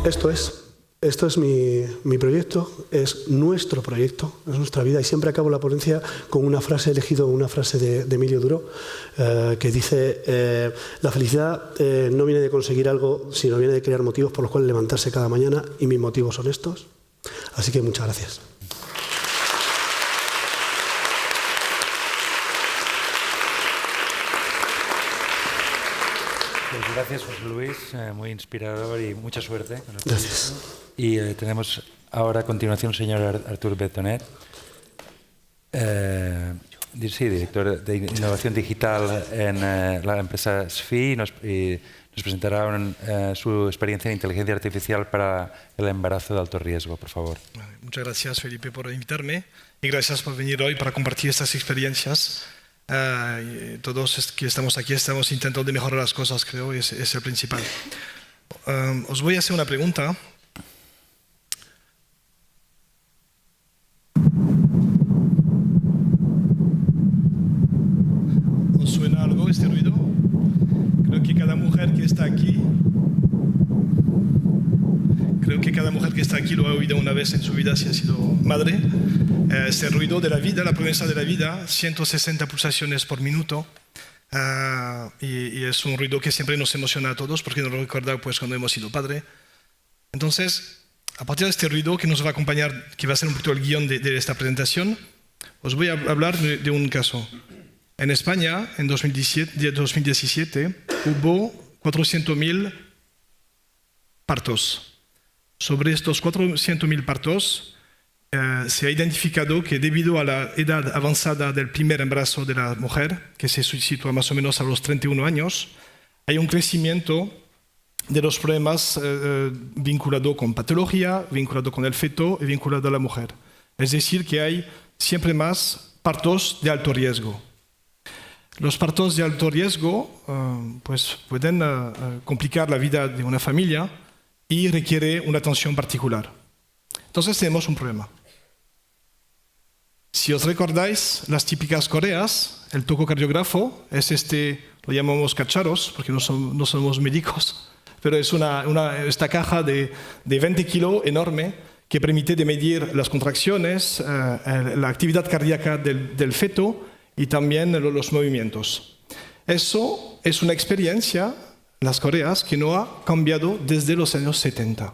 esto es. Esto es mi proyecto, es nuestro proyecto, es nuestra vida, y siempre acabo la ponencia con una frase, he elegido una frase de Emilio Duro, que dice, la felicidad no viene de conseguir algo, sino viene de crear motivos por los cuales levantarse cada mañana, y mis motivos son estos. Así que muchas gracias. Pues gracias, José Luis, muy inspirador y mucha suerte. Gracias. Y tenemos ahora a continuación al señor Artur Betonet, director de innovación digital en la empresa SFI, y nos presentará su experiencia en inteligencia artificial para el embarazo de alto riesgo, por favor. Muchas gracias, Felipe, por invitarme, y gracias por venir hoy para compartir estas experiencias. Todos que estamos aquí estamos intentando mejorar las cosas, creo, es el principal. Os voy a hacer una pregunta. ¿Os suena algo este ruido? Creo que cada mujer que está aquí lo ha oído una vez en su vida si ha sido madre. Este ruido de la vida, la promesa de la vida, 160 pulsaciones por minuto. Y es un ruido que siempre nos emociona a todos porque nos recuerda pues, cuando hemos sido padre. Entonces, a partir de este ruido que nos va a acompañar, que va a ser un poquito el guión de esta presentación, os voy a hablar de un caso. En España, en 2017, hubo 400.000 partos. Sobre estos 400.000 partos, se ha identificado que debido a la edad avanzada del primer embarazo de la mujer, que se sitúa más o menos a los 31 años, hay un crecimiento de los problemas vinculado con patología, vinculado con el feto y vinculado a la mujer. Es decir, que hay siempre más partos de alto riesgo. Los partos de alto riesgo pues pueden complicar la vida de una familia y requiere una atención particular. Entonces tenemos un problema. Si os recordáis, las típicas correas, el tococardiógrafo, es lo llamamos cacharros, porque no somos médicos, pero es esta caja de 20 kilos enorme que permite de medir las contracciones, la actividad cardíaca del feto y también los movimientos. Eso es una experiencia, las correas, que no ha cambiado desde los años 70.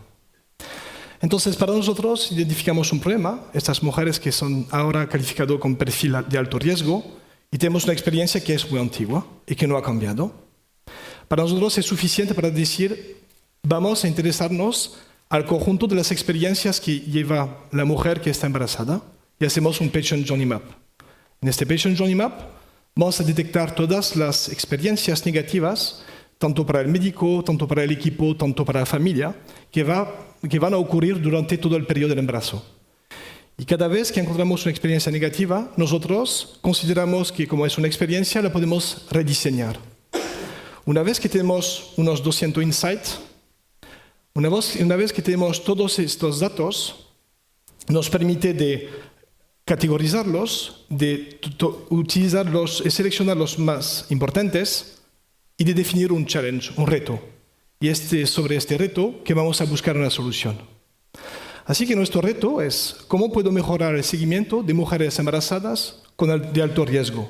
Entonces, para nosotros identificamos un problema, estas mujeres que son ahora calificadas con perfil de alto riesgo, y tenemos una experiencia que es muy antigua y que no ha cambiado. Para nosotros es suficiente para decir, vamos a interesarnos al conjunto de las experiencias que lleva la mujer que está embarazada y hacemos un Patient Journey Map. En este Patient Journey Map vamos a detectar todas las experiencias negativas, tanto para el médico, tanto para el equipo, tanto para la familia, que van a ocurrir durante todo el periodo del embarazo. Y cada vez que encontramos una experiencia negativa, nosotros consideramos que como es una experiencia, la podemos rediseñar. Una vez que tenemos unos 200 insights, una vez que tenemos todos estos datos, nos permite de categorizarlos, de utilizarlos y seleccionar los más importantes y de definir un challenge, un reto. Y sobre este reto que vamos a buscar una solución. Así que nuestro reto es cómo puedo mejorar el seguimiento de mujeres embarazadas de alto riesgo.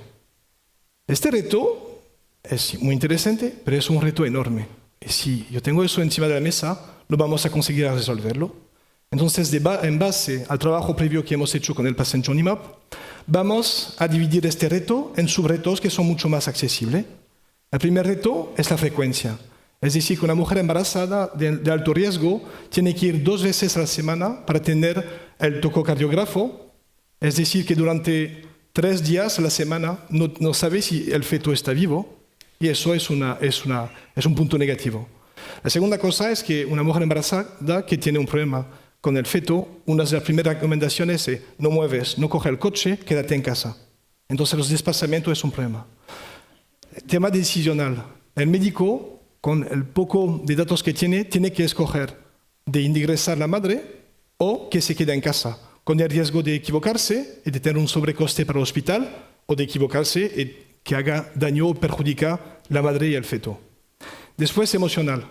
Este reto es muy interesante, pero es un reto enorme. Y si yo tengo eso encima de la mesa, lo vamos a conseguir resolverlo. Entonces, en base al trabajo previo que hemos hecho con el Patient Journey Map, vamos a dividir este reto en subretos que son mucho más accesibles. El primer reto es la frecuencia. Es decir, que una mujer embarazada de alto riesgo tiene que ir 2 veces a la semana para tener el tococardiógrafo. Es decir, que durante 3 días a la semana no sabe si el feto está vivo. Y eso es un punto negativo. La segunda cosa es que una mujer embarazada que tiene un problema con el feto, una de las primeras recomendaciones es no mueves, no coge el coche, quédate en casa. Entonces los desplazamientos es un problema. Tema decisional. El médico, con el poco de datos que tiene que escoger de ingresar a la madre o que se quede en casa, con el riesgo de equivocarse y de tener un sobrecoste para el hospital o de equivocarse y que haga daño o perjudica la madre y el feto. Después, emocional.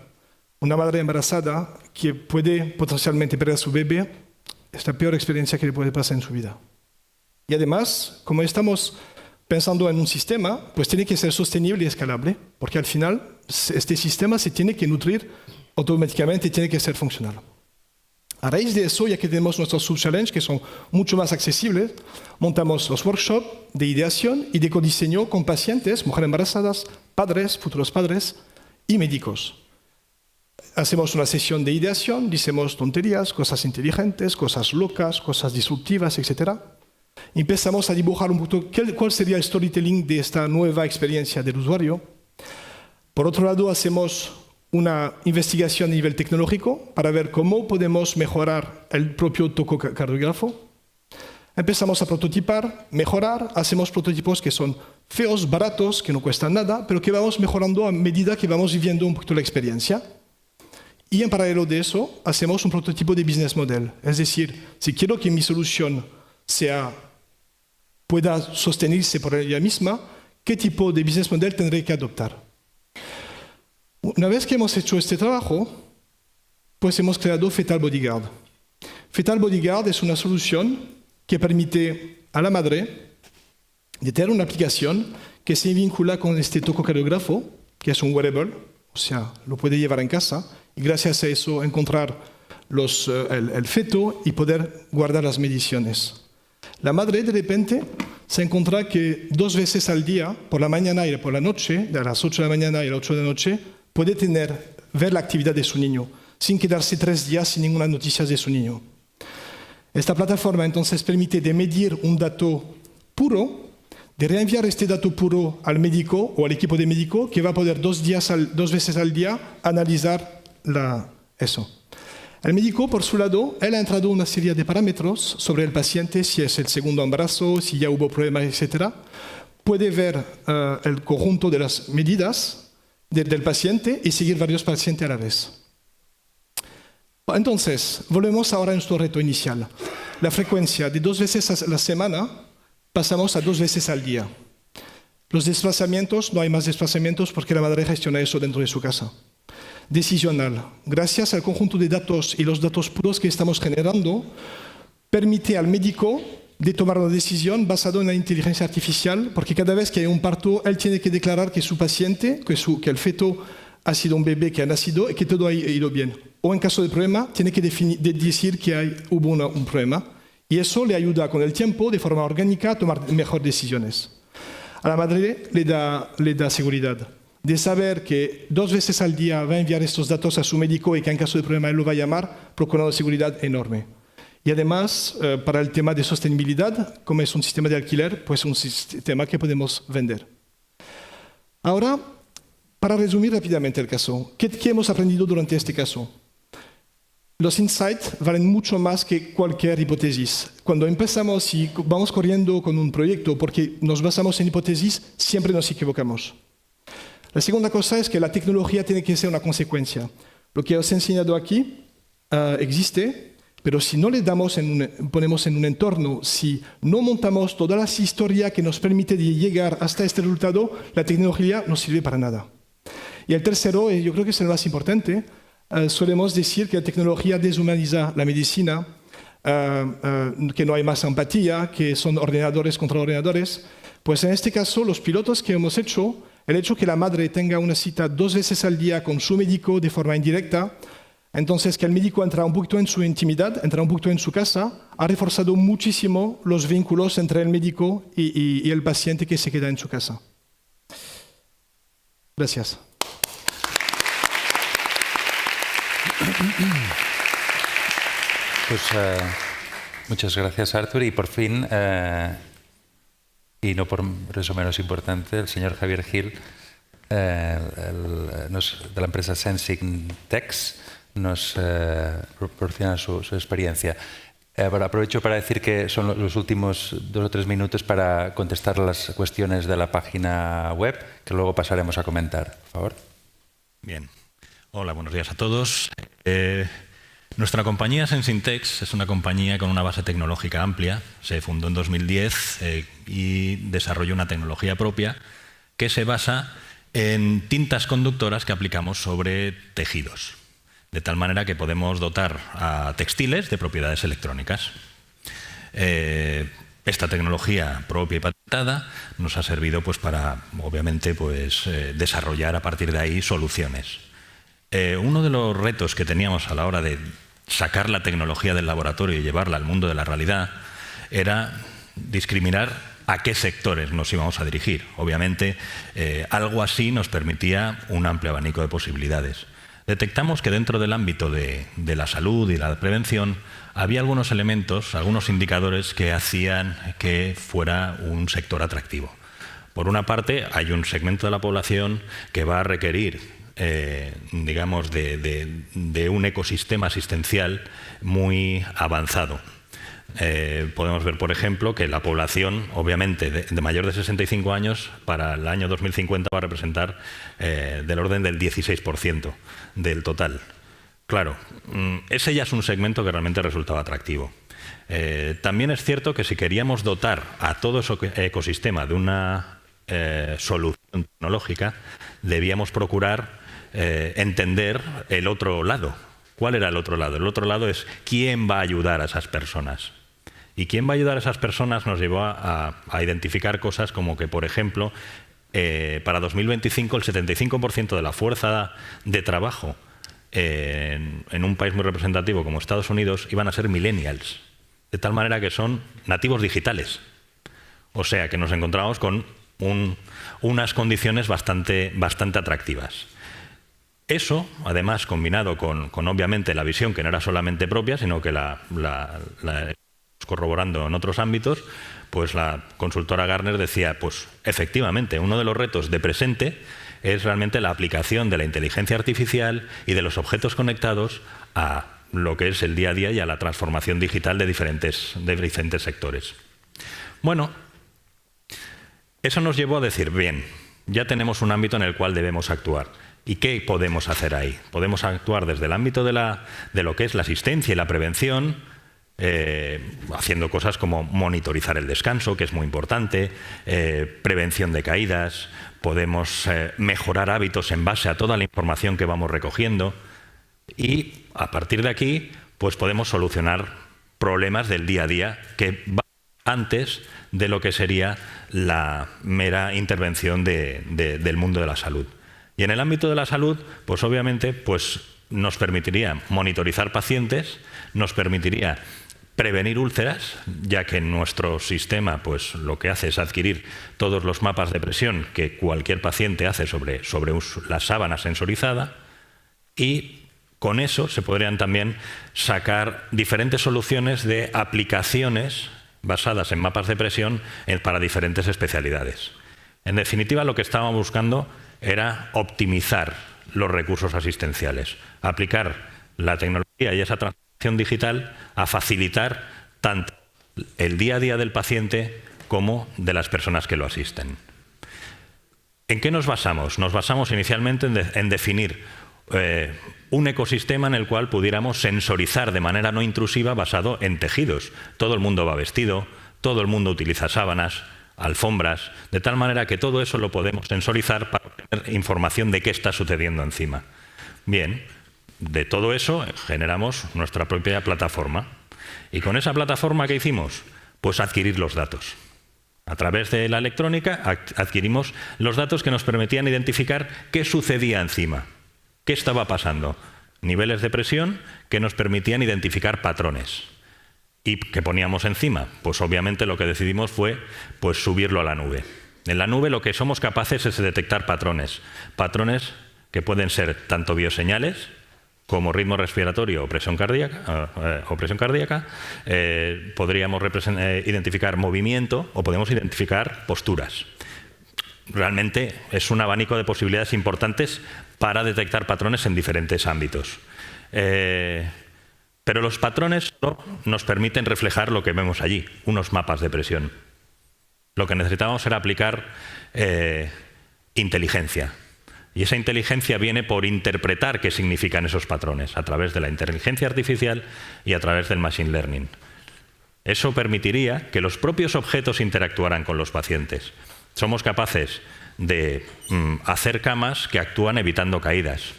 una madre embarazada que puede potencialmente perder a su bebé, es la peor experiencia que le puede pasar en su vida. Y además, como estamos pensando en un sistema, pues tiene que ser sostenible y escalable, porque al final este sistema se tiene que nutrir automáticamente y tiene que ser funcional. A raíz de eso, ya que tenemos nuestros sub-challenge, que son mucho más accesibles, montamos los workshops de ideación y de codiseño con pacientes, mujeres embarazadas, padres, futuros padres y médicos. Hacemos una sesión de ideación, decimos tonterías, cosas inteligentes, cosas locas, cosas disruptivas, etc. Empezamos a dibujar un poco cuál sería el storytelling de esta nueva experiencia del usuario. Por otro lado, hacemos una investigación a nivel tecnológico para ver cómo podemos mejorar el propio tococardiógrafo. Empezamos a prototipar, mejorar, hacemos prototipos que son feos, baratos, que no cuestan nada, pero que vamos mejorando a medida que vamos viviendo un poquito la experiencia. Y en paralelo de eso, hacemos un prototipo de business model. Es decir, si quiero que mi solución pueda sostenerse por ella misma, ¿qué tipo de business model tendré que adoptar? Una vez que hemos hecho este trabajo, pues hemos creado Fetal Bodyguard. Fetal Bodyguard es una solución que permite a la madre de tener una aplicación que se vincula con este tococardiógrafo, que es un wearable, o sea, lo puede llevar en casa, y gracias a eso encontrar el feto y poder guardar las mediciones. La madre de repente se encuentra que 2 veces al día, por la mañana y por la noche, de las 8 de la mañana y a las 8 de la noche, puede ver la actividad de su niño, sin quedarse 3 días sin ninguna noticia de su niño. Esta plataforma entonces permite de medir un dato puro, de reenviar este dato puro al médico o al equipo de médico que va a poder 2 veces al día analizar eso. El médico, por su lado, él ha entrado una serie de parámetros sobre el paciente, si es el segundo embarazo, si ya hubo problemas, etc. Puede ver el conjunto de las medidas del paciente y seguir varios pacientes a la vez. Entonces, volvemos ahora a nuestro reto inicial. La frecuencia de 2 veces a la semana pasamos a 2 veces al día. Los desplazamientos, no hay más desplazamientos porque la madre gestiona eso dentro de su casa. Decisional. Gracias al conjunto de datos y los datos puros que estamos generando, permite al médico de tomar una decisión basada en la inteligencia artificial, porque cada vez que hay un parto, él tiene que declarar que su paciente, que el feto ha sido un bebé que ha nacido y que todo ha ido bien. O en caso de problema, tiene que decir que hubo un problema. Y eso le ayuda con el tiempo, de forma orgánica, a tomar mejores decisiones. A la madre le da seguridad de saber que 2 veces al día va a enviar estos datos a su médico y que en caso de problema él lo va a llamar, procurando seguridad enorme. Y además, para el tema de sostenibilidad, como es un sistema de alquiler, pues un sistema que podemos vender. Ahora, para resumir rápidamente el caso, ¿qué hemos aprendido durante este caso? Los insights valen mucho más que cualquier hipótesis. Cuando empezamos y vamos corriendo con un proyecto porque nos basamos en hipótesis, siempre nos equivocamos. La segunda cosa es que la tecnología tiene que ser una consecuencia. Lo que os he enseñado aquí existe, pero si no le ponemos en un entorno, si no montamos toda la historia que nos permite de llegar hasta este resultado, la tecnología no sirve para nada. Y el tercero, y yo creo que es el más importante, solemos decir que la tecnología deshumaniza la medicina, que no hay más empatía, que son ordenadores contra ordenadores. Pues en este caso, los pilotos que hemos hecho, el hecho que la madre tenga una cita 2 veces al día con su médico de forma indirecta, entonces que el médico entra un poquito en su intimidad, entra un poquito en su casa, ha reforzado muchísimo los vínculos entre el médico y el paciente que se queda en su casa. Gracias. Pues muchas gracias, Artur. Y por fin, y no por eso menos importante, el señor Javier Gil, de la empresa Sensing Tex, nos proporciona su experiencia. Aprovecho para decir que son los últimos 2 o 3 minutos para contestar las cuestiones de la página web, que luego pasaremos a comentar. Por favor. Bien. Hola, buenos días a todos. Nuestra compañía Sensing Tex es una compañía con una base tecnológica amplia. Se fundó en 2010 y desarrolló una tecnología propia que se basa en tintas conductoras que aplicamos sobre tejidos. de tal manera que podemos dotar a textiles de propiedades electrónicas. Esta tecnología propia y patentada nos ha servido pues, para, obviamente, pues, desarrollar a partir de ahí soluciones. Uno de los retos que teníamos a la hora de sacar la tecnología del laboratorio y llevarla al mundo de la realidad era discriminar a qué sectores nos íbamos a dirigir. Obviamente, algo así nos permitía un amplio abanico de posibilidades. Detectamos que dentro del ámbito de la salud y la prevención había algunos elementos, algunos indicadores que hacían que fuera un sector atractivo. Por una parte, hay un segmento de la población que va a requerir, digamos, de un ecosistema asistencial muy avanzado. Podemos ver, por ejemplo, que la población, obviamente, de mayor de 65 años, para el año 2050 va a representar del orden del 16% del total. Claro, ese ya es un segmento que realmente resultaba atractivo. También es cierto que si queríamos dotar a todo ese ecosistema de una solución tecnológica, debíamos procurar entender el otro lado. ¿Cuál era el otro lado? El otro lado es quién va a ayudar a esas personas. Y quién va a ayudar a esas personas nos llevó a identificar cosas como que, por ejemplo, para 2025 el 75% de la fuerza de trabajo en un país muy representativo como Estados Unidos iban a ser millennials, de tal manera que son nativos digitales. O sea que nos encontramos con unas condiciones bastante atractivas. Eso, además, combinado con obviamente la visión que no era solamente propia, sino que la corroborando en otros ámbitos, pues la consultora Gartner decía, pues efectivamente, uno de los retos de presente es realmente la aplicación de la inteligencia artificial y de los objetos conectados a lo que es el día a día y a la transformación digital de diferentes sectores. Bueno, eso nos llevó a decir, bien, ya tenemos un ámbito en el cual debemos actuar. ¿Y qué podemos hacer ahí? Podemos actuar desde el ámbito de lo que es la asistencia y la prevención, haciendo cosas como monitorizar el descanso, que es muy importante, prevención de caídas, podemos mejorar hábitos en base a toda la información que vamos recogiendo y a partir de aquí pues podemos solucionar problemas del día a día que van antes de lo que sería la mera intervención del mundo de la salud. Y en el ámbito de la salud, pues obviamente pues nos permitiría monitorizar pacientes, nos permitiría prevenir úlceras, ya que nuestro sistema pues lo que hace es adquirir todos los mapas de presión que cualquier paciente hace sobre la sábana sensorizada, y con eso se podrían también sacar diferentes soluciones de aplicaciones basadas en mapas de presión para diferentes especialidades. En definitiva, lo que estábamos buscando era optimizar los recursos asistenciales, aplicar la tecnología y esa transformación digital a facilitar tanto el día a día del paciente como de las personas que lo asisten. ¿En qué nos basamos? Nos basamos inicialmente en definir un ecosistema en el cual pudiéramos sensorizar de manera no intrusiva basado en tejidos. Todo el mundo va vestido, todo el mundo utiliza sábanas, alfombras, de tal manera que todo eso lo podemos sensorizar para obtener información de qué está sucediendo encima. Bien, de todo eso generamos nuestra propia plataforma. Y con esa plataforma, ¿qué hicimos? Pues adquirir los datos. A través de la electrónica adquirimos los datos que nos permitían identificar qué sucedía encima, qué estaba pasando, niveles de presión que nos permitían identificar patrones. ¿Y qué poníamos encima? Pues obviamente lo que decidimos fue pues, subirlo a la nube. En la nube lo que somos capaces es detectar patrones que pueden ser tanto bioseñales como ritmo respiratorio o presión cardíaca, podríamos identificar movimiento o podemos identificar posturas. Realmente es un abanico de posibilidades importantes para detectar patrones en diferentes ámbitos. Pero los patrones solo nos permiten reflejar lo que vemos allí, unos mapas de presión. Lo que necesitábamos era aplicar inteligencia. Y esa inteligencia viene por interpretar qué significan esos patrones a través de la inteligencia artificial y a través del machine learning. Eso permitiría que los propios objetos interactuaran con los pacientes. Somos capaces de hacer camas que actúan evitando caídas.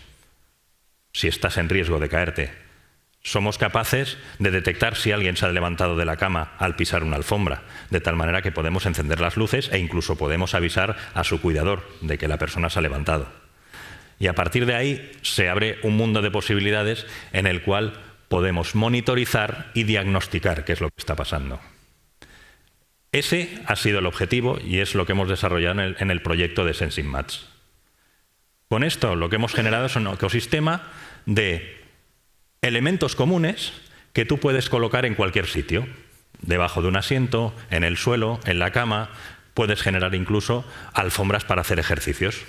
si estás en riesgo de caerte. Somos capaces de detectar si alguien se ha levantado de la cama al pisar una alfombra, de tal manera que podemos encender las luces e incluso podemos avisar a su cuidador de que la persona se ha levantado. Y a partir de ahí se abre un mundo de posibilidades en el cual podemos monitorizar y diagnosticar qué es lo que está pasando. Ese ha sido el objetivo y es lo que hemos desarrollado en el proyecto de Sensing Mats. Con esto lo que hemos generado es un ecosistema de elementos comunes que tú puedes colocar en cualquier sitio, debajo de un asiento, en el suelo, en la cama. Puedes generar incluso alfombras para hacer ejercicios.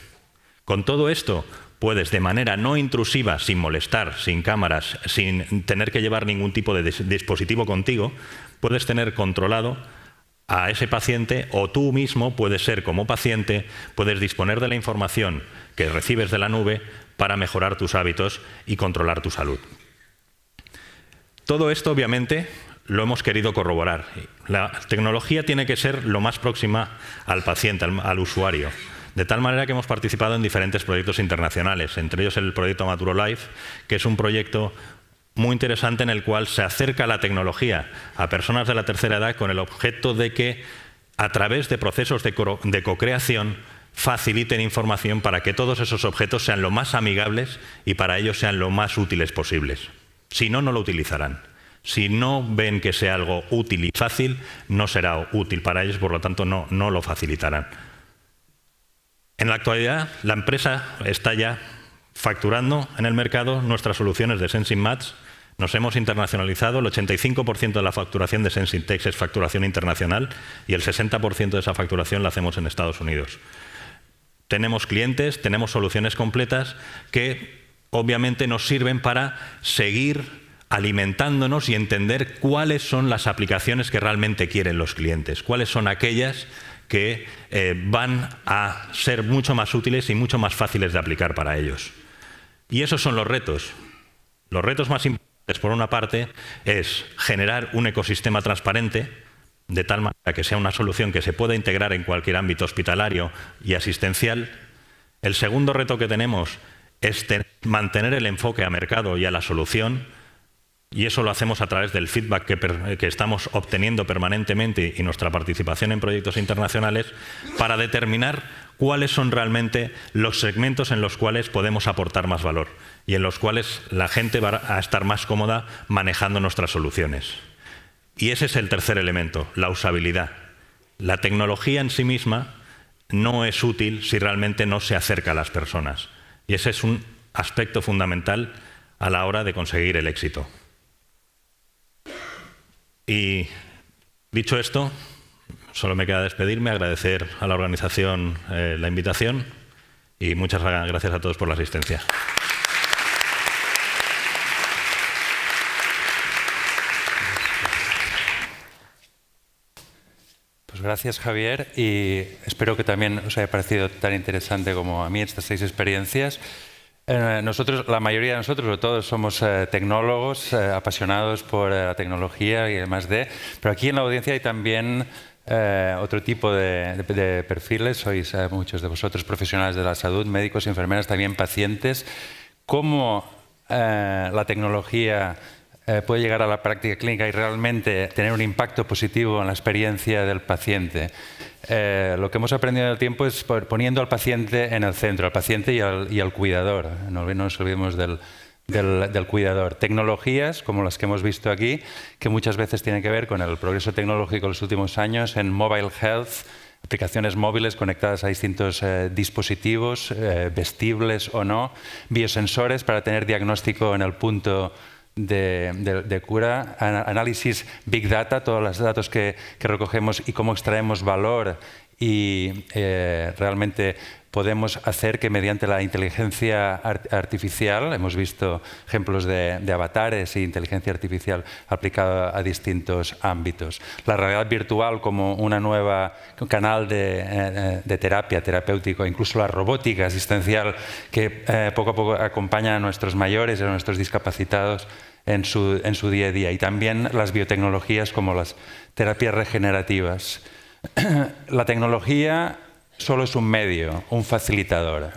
Con todo esto puedes, de manera no intrusiva, sin molestar, sin cámaras, sin tener que llevar ningún tipo de dispositivo contigo, puedes tener controlado a ese paciente, o tú mismo puedes ser como paciente, puedes disponer de la información que recibes de la nube para mejorar tus hábitos y controlar tu salud. Todo esto, obviamente, lo hemos querido corroborar. La tecnología tiene que ser lo más próxima al paciente, al usuario, de tal manera que hemos participado en diferentes proyectos internacionales, entre ellos el proyecto Maturo Life, que es un proyecto muy interesante en el cual se acerca la tecnología a personas de la tercera edad con el objeto de que, a través de procesos de cocreación, faciliten información para que todos esos objetos sean lo más amigables y para ellos sean lo más útiles posibles. Si no, no lo utilizarán. Si no ven que sea algo útil y fácil, no será útil para ellos, por lo tanto no lo facilitarán. En la actualidad, la empresa está ya facturando en el mercado nuestras soluciones de Sensing Mats. Nos hemos internacionalizado, el 85% de la facturación de SensingTech es facturación internacional y el 60% de esa facturación la hacemos en Estados Unidos. Tenemos clientes, tenemos soluciones completas que obviamente nos sirven para seguir alimentándonos y entender cuáles son las aplicaciones que realmente quieren los clientes, cuáles son aquellas que van a ser mucho más útiles y mucho más fáciles de aplicar para ellos. Y esos son los retos. Los retos más importantes, por una parte, es generar un ecosistema transparente, de tal manera que sea una solución que se pueda integrar en cualquier ámbito hospitalario y asistencial. El segundo reto que tenemos es mantener el enfoque a mercado y a la solución, y eso lo hacemos a través del feedback que estamos obteniendo permanentemente y nuestra participación en proyectos internacionales para determinar cuáles son realmente los segmentos en los cuales podemos aportar más valor y en los cuales la gente va a estar más cómoda manejando nuestras soluciones. Y ese es el tercer elemento, la usabilidad. La tecnología en sí misma no es útil si realmente no se acerca a las personas. Y ese es un aspecto fundamental a la hora de conseguir el éxito. Y dicho esto, solo me queda despedirme, agradecer a la organización la invitación y muchas gracias a todos por la asistencia. Pues gracias, Javier, y espero que también os haya parecido tan interesante como a mí estas 6 experiencias. Nosotros, la mayoría de nosotros, sobre todo, somos tecnólogos apasionados por la tecnología y el +D, pero aquí en la audiencia hay también otro tipo de perfiles. Sois muchos de vosotros profesionales de la salud, médicos, enfermeras, también pacientes. ¿Cómo la tecnología puede llegar a la práctica clínica y realmente tener un impacto positivo en la experiencia del paciente? Lo que hemos aprendido en el tiempo es poniendo al paciente en el centro, al paciente y al cuidador. No nos olvidemos del cuidador. Tecnologías como las que hemos visto aquí, que muchas veces tienen que ver con el progreso tecnológico de los últimos años en mobile health, aplicaciones móviles conectadas a distintos dispositivos, vestibles o no, biosensores para tener diagnóstico en el punto de cura, análisis Big Data, todos los datos que recogemos y cómo extraemos valor y realmente podemos hacer que mediante la inteligencia artificial, hemos visto ejemplos de avatares e inteligencia artificial aplicada a distintos ámbitos. La realidad virtual como un canal de terapia, terapéutico, incluso la robótica asistencial que poco a poco acompaña a nuestros mayores y a nuestros discapacitados en su día a día. Y también las biotecnologías como las terapias regenerativas. La tecnología solo es un medio, un facilitador.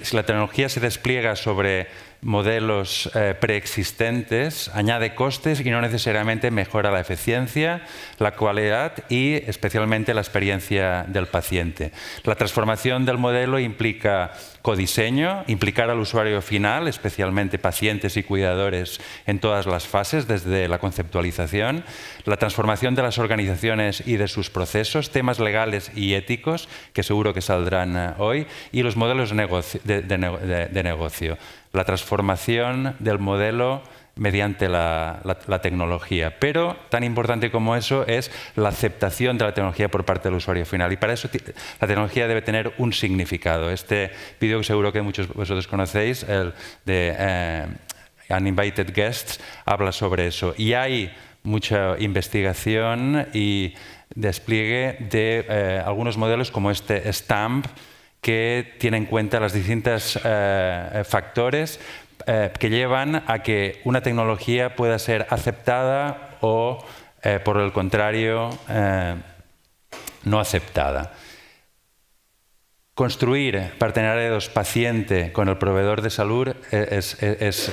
Si la tecnología se despliega sobre modelos preexistentes, añade costes y no necesariamente mejora la eficiencia, la calidad y especialmente la experiencia del paciente. La transformación del modelo implica codiseño, implicar al usuario final, especialmente pacientes y cuidadores en todas las fases, desde la conceptualización, la transformación de las organizaciones y de sus procesos, temas legales y éticos, que seguro que saldrán hoy, y los modelos de negocio. La transformación del modelo mediante la tecnología. Pero tan importante como eso es la aceptación de la tecnología por parte del usuario final. Y para eso la tecnología debe tener un significado. Este vídeo que seguro que muchos de vosotros conocéis, el de Uninvited Guests, habla sobre eso. Y hay mucha investigación y despliegue de algunos modelos como este STAMP, que tiene en cuenta los distintos factores que llevan a que una tecnología pueda ser aceptada o, por el contrario, no aceptada. Construir partenariados paciente con el proveedor de salud es,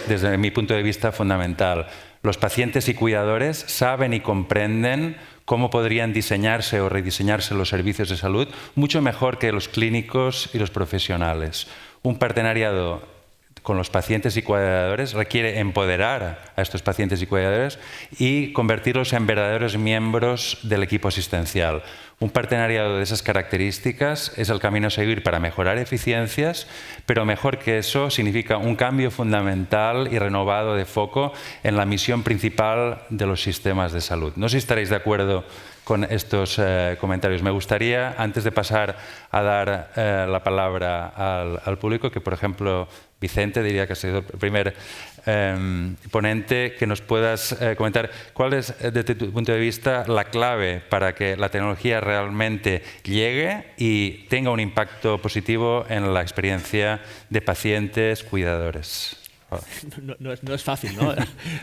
desde mi punto de vista, fundamental. Los pacientes y cuidadores saben y comprenden cómo podrían diseñarse o rediseñarse los servicios de salud mucho mejor que los clínicos y los profesionales. Un partenariado con los pacientes y cuidadores requiere empoderar a estos pacientes y cuidadores y convertirlos en verdaderos miembros del equipo asistencial. Un partenariado de esas características es el camino a seguir para mejorar eficiencias, pero mejor que eso significa un cambio fundamental y renovado de foco en la misión principal de los sistemas de salud. No sé si estaréis de acuerdo con estos comentarios. Me gustaría, antes de pasar a dar la palabra al público, que por ejemplo Vicente, diría que ha sido el primer ponente, que nos puedas comentar cuál es, desde tu punto de vista, la clave para que la tecnología realmente llegue y tenga un impacto positivo en la experiencia de pacientes, cuidadores. No es fácil, ¿no?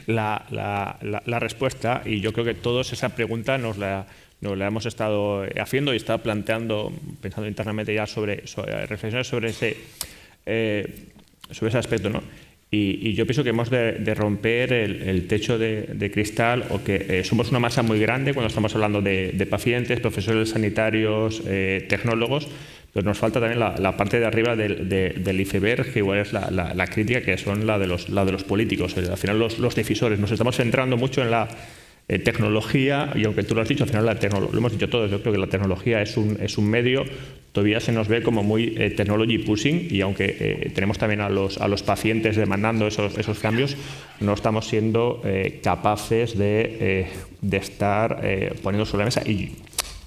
la respuesta, y yo creo que todos esa pregunta nos la hemos estado haciendo y está planteando, pensando internamente ya sobre reflexiones sobre ese aspecto, ¿no? Y yo pienso que hemos de romper el techo de cristal, o que somos una masa muy grande cuando estamos hablando de pacientes, profesores sanitarios, tecnólogos, pero nos falta también la parte de arriba del iceberg, que igual es la crítica, que son la de los políticos, al final los decisores. Nos estamos centrando mucho en la tecnología, y aunque tú lo has dicho, al final lo hemos dicho todos, yo creo que la tecnología es un medio, todavía se nos ve como muy technology pushing, y aunque tenemos también a los pacientes demandando esos cambios, no estamos siendo capaces de estar poniendo sobre la mesa. Y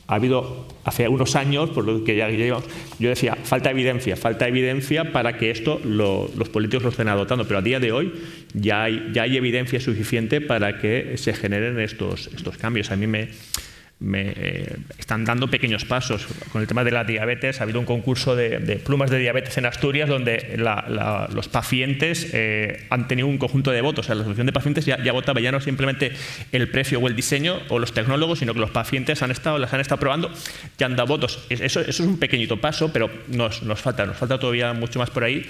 ha habido, hace unos años, por lo que ya llevamos, yo decía, falta evidencia para que esto los políticos lo estén adoptando, pero a día de hoy ya hay evidencia suficiente para que se generen estos cambios. A mí me están dando pequeños pasos. Con el tema de la diabetes, ha habido un concurso de plumas de diabetes en Asturias, donde los pacientes han tenido un conjunto de votos. O sea, la asociación de pacientes ya votaba, ya no simplemente el precio o el diseño o los tecnólogos, sino que los pacientes las han estado probando y han dado votos. Eso es un pequeñito paso, pero nos falta todavía mucho más por ahí.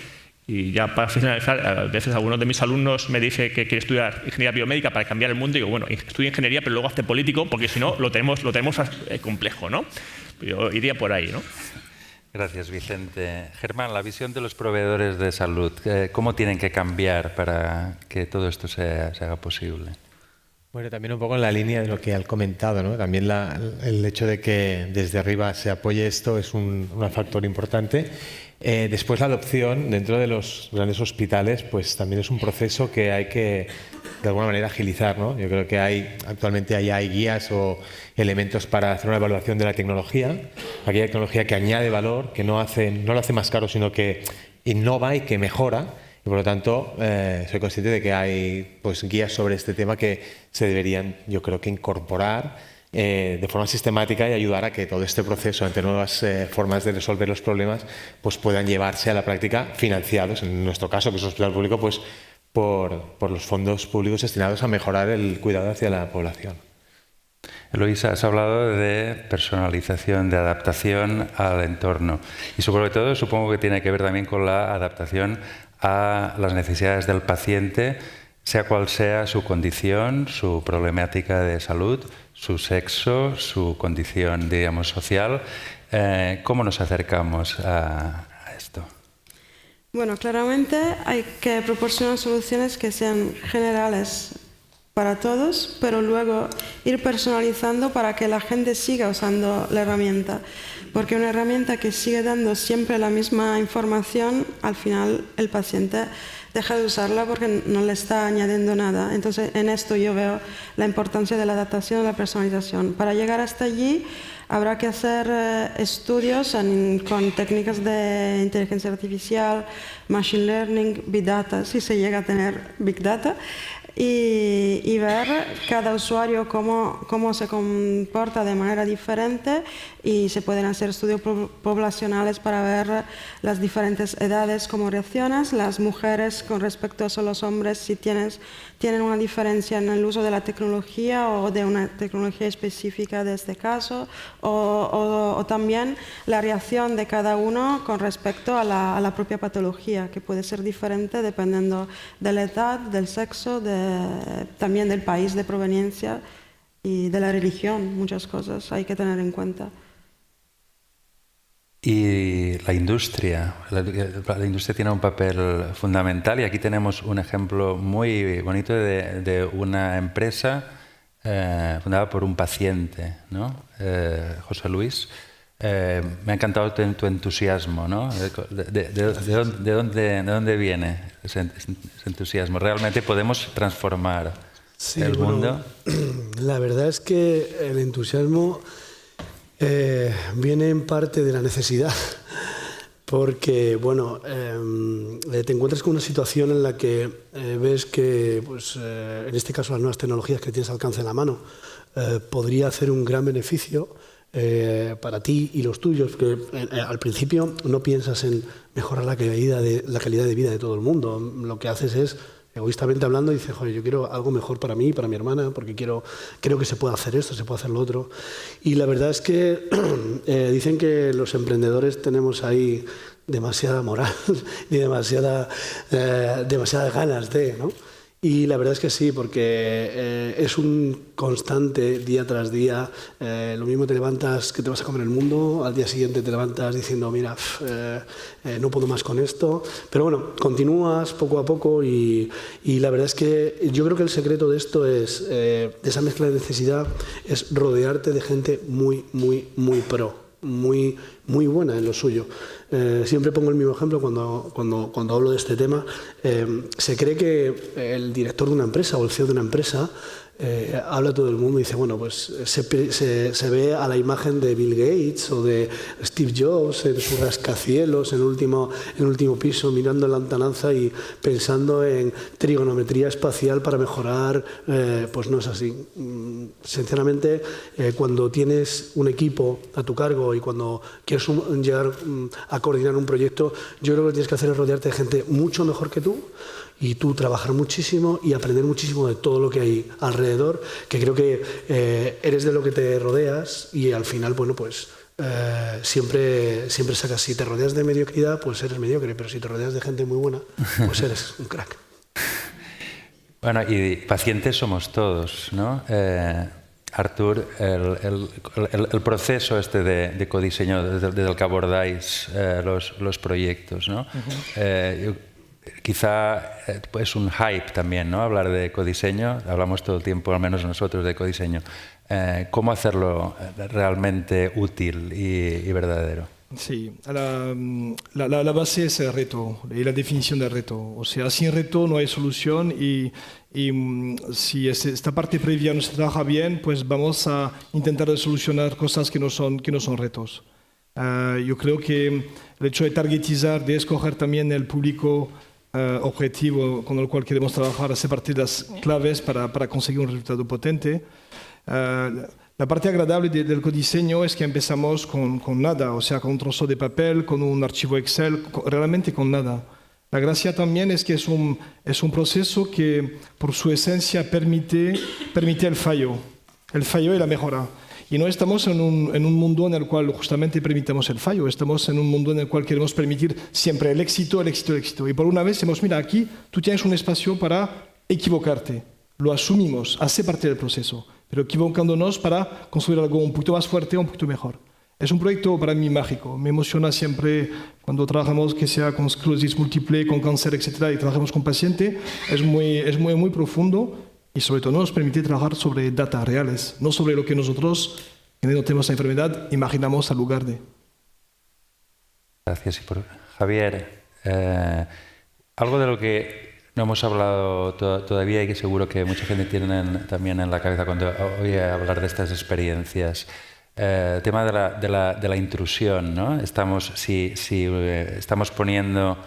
Y ya para finalizar, a veces algunos de mis alumnos me dice que quiere estudiar ingeniería biomédica para cambiar el mundo, y digo, bueno, estudia ingeniería pero luego hazte político, porque si no lo tenemos complejo, ¿no? Yo iría por ahí, ¿no? Gracias, Vicente. Germán, la visión de los proveedores de salud, ¿cómo tienen que cambiar para que todo esto se haga posible? Bueno, también un poco en la línea de lo que han comentado, ¿no? También el hecho de que desde arriba se apoye esto es un factor importante. Después la adopción dentro de los grandes hospitales, pues también es un proceso que hay que de alguna manera agilizar, ¿no? Yo creo que actualmente hay guías o elementos para hacer una evaluación de la tecnología, aquella tecnología que añade valor, que no lo hace más caro, sino que innova y que mejora. Y por lo tanto, soy consciente de que hay guías sobre este tema que se deberían, yo creo, que incorporar de forma sistemática y ayudar a que todo este proceso ante nuevas formas de resolver los problemas pues puedan llevarse a la práctica financiados, en nuestro caso, que es un hospital público, pues por los fondos públicos destinados a mejorar el cuidado hacia la población. Luis, has hablado de personalización, de adaptación al entorno y sobre todo supongo que tiene que ver también con la adaptación a las necesidades del paciente, sea cual sea su condición, su problemática de salud, su sexo, su condición, digamos, social. ¿Cómo nos acercamos a esto? Bueno, claramente hay que proporcionar soluciones que sean generales para todos, pero luego ir personalizando para que la gente siga usando la herramienta. Porque una herramienta que sigue dando siempre la misma información, al final el paciente deja de usarla porque no le está añadiendo nada. Entonces, en esto yo veo la importancia de la adaptación y la personalización. Para llegar hasta allí, habrá que hacer estudios con técnicas de inteligencia artificial, machine learning, big data, si se llega a tener big data, y ver cada usuario cómo se comporta de manera diferente, y se pueden hacer estudios poblacionales para ver las diferentes edades, cómo reaccionan, las mujeres con respecto a los hombres, si tienen una diferencia en el uso de la tecnología o de una tecnología específica de este caso, o también la reacción de cada uno con respecto a la propia patología, que puede ser diferente dependiendo de la edad, del sexo, también del país de proveniencia y de la religión. Muchas cosas hay que tener en cuenta. Y la industria tiene un papel fundamental, y aquí tenemos un ejemplo muy bonito de una empresa fundada por un paciente, ¿no? José Luis, me ha encantado tu entusiasmo, ¿no? ¿De dónde viene ese entusiasmo? ¿Realmente podemos transformar el mundo? La verdad es que el entusiasmo viene en parte de la necesidad, porque bueno, te encuentras con una situación en la que ves que, pues, en este caso, las nuevas tecnologías que tienes al alcance de la mano podría hacer un gran beneficio para ti y los tuyos, que al principio no piensas en mejorar la calidad de vida de todo el mundo. Lo que haces es, egoístamente hablando, dices, joder, yo quiero algo mejor para mí y para mi hermana, porque creo que se puede hacer esto, se puede hacer lo otro. Y la verdad es que dicen que los emprendedores tenemos ahí demasiada moral y demasiadas ganas de, ¿no? Y la verdad es que sí, porque es un constante día tras día. Lo mismo te levantas que te vas a comer el mundo, al día siguiente te levantas diciendo, mira, no puedo más con esto. Pero bueno, continúas poco a poco, y la verdad es que yo creo que el secreto de esto es, de esa mezcla de necesidad, es rodearte de gente muy, muy, muy pro, muy, muy buena en lo suyo. Siempre pongo el mismo ejemplo cuando hablo de este tema. Se cree que el director de una empresa o el CEO de una empresa habla a todo el mundo y dice, bueno, pues se ve a la imagen de Bill Gates o de Steve Jobs en su rascacielos en el último piso, mirando en la lontananza y pensando en trigonometría espacial para mejorar. Pues no es así. Sinceramente, cuando tienes un equipo a tu cargo y cuando quieres llegar a coordinar un proyecto, yo creo que lo que tienes que hacer es rodearte de gente mucho mejor que tú, y tú trabajar muchísimo y aprender muchísimo de todo lo que hay alrededor, que creo que eres de lo que te rodeas, y al final, bueno, pues siempre sacas. Si te rodeas de mediocridad, pues eres mediocre, pero si te rodeas de gente muy buena, pues eres un crack. Bueno, y pacientes somos todos, ¿no? Artur, el proceso este de codiseño desde el que abordáis los proyectos, ¿no? Quizá es un hype también, ¿no? Hablar de codiseño, hablamos todo el tiempo, al menos nosotros, de codiseño. ¿Cómo hacerlo realmente útil y verdadero? Sí, la base es el reto y la definición del reto. O sea, sin reto no hay solución, y si esta parte previa no se trabaja bien, pues vamos a intentar solucionar cosas que no son retos. Yo creo que el hecho de targetizar, de escoger también el público objetivo con el cual queremos trabajar, hace parte de las claves para conseguir un resultado potente. La parte agradable del codiseño es que empezamos con nada, o sea, con un trozo de papel, con un archivo Excel, realmente con nada. La gracia también es que es un proceso que, por su esencia, permite el fallo. el fallo y la mejora. Y no estamos en un mundo en el cual justamente permitamos el fallo, estamos en un mundo en el cual queremos permitir siempre el éxito, el éxito, el éxito. Y por una vez decimos, mira, aquí tú tienes un espacio para equivocarte, lo asumimos, hace parte del proceso, pero equivocándonos para construir algo un poquito más fuerte, un poquito mejor. Es un proyecto para mí mágico, me emociona siempre cuando trabajamos, que sea con esclerosis múltiple, con cáncer, etcétera, y trabajamos con paciente, es muy profundo. Y sobre todo nos permite trabajar sobre datos reales, no sobre lo que nosotros, que no tenemos la enfermedad, imaginamos al lugar de. Gracias. Javier, algo de lo que no hemos hablado todavía y que seguro que mucha gente tiene también en la cabeza cuando oye hablar de estas experiencias. Tema de la intrusión, ¿no? Estamos poniendo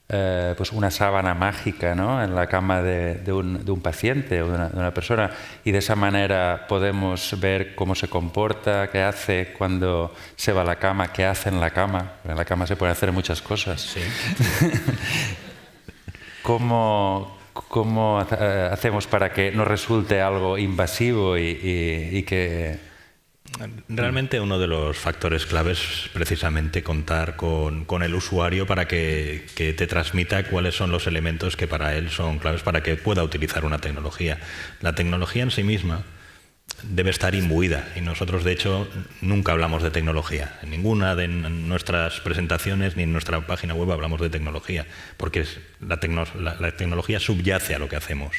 pues una sábana mágica, ¿no?, en la cama de un paciente o de una persona, y de esa manera podemos ver cómo se comporta, qué hace cuando se va a la cama, qué hace en la cama. En la cama se pueden hacer muchas cosas. Sí. ¿Cómo hacemos para que no resulte algo invasivo y que... Realmente uno de los factores claves es precisamente contar con el usuario para que te transmita cuáles son los elementos que para él son claves para que pueda utilizar una tecnología. La tecnología en sí misma debe estar imbuida y nosotros de hecho nunca hablamos de tecnología. En ninguna de nuestras presentaciones ni en nuestra página web hablamos de tecnología, porque la tecnología subyace a lo que hacemos.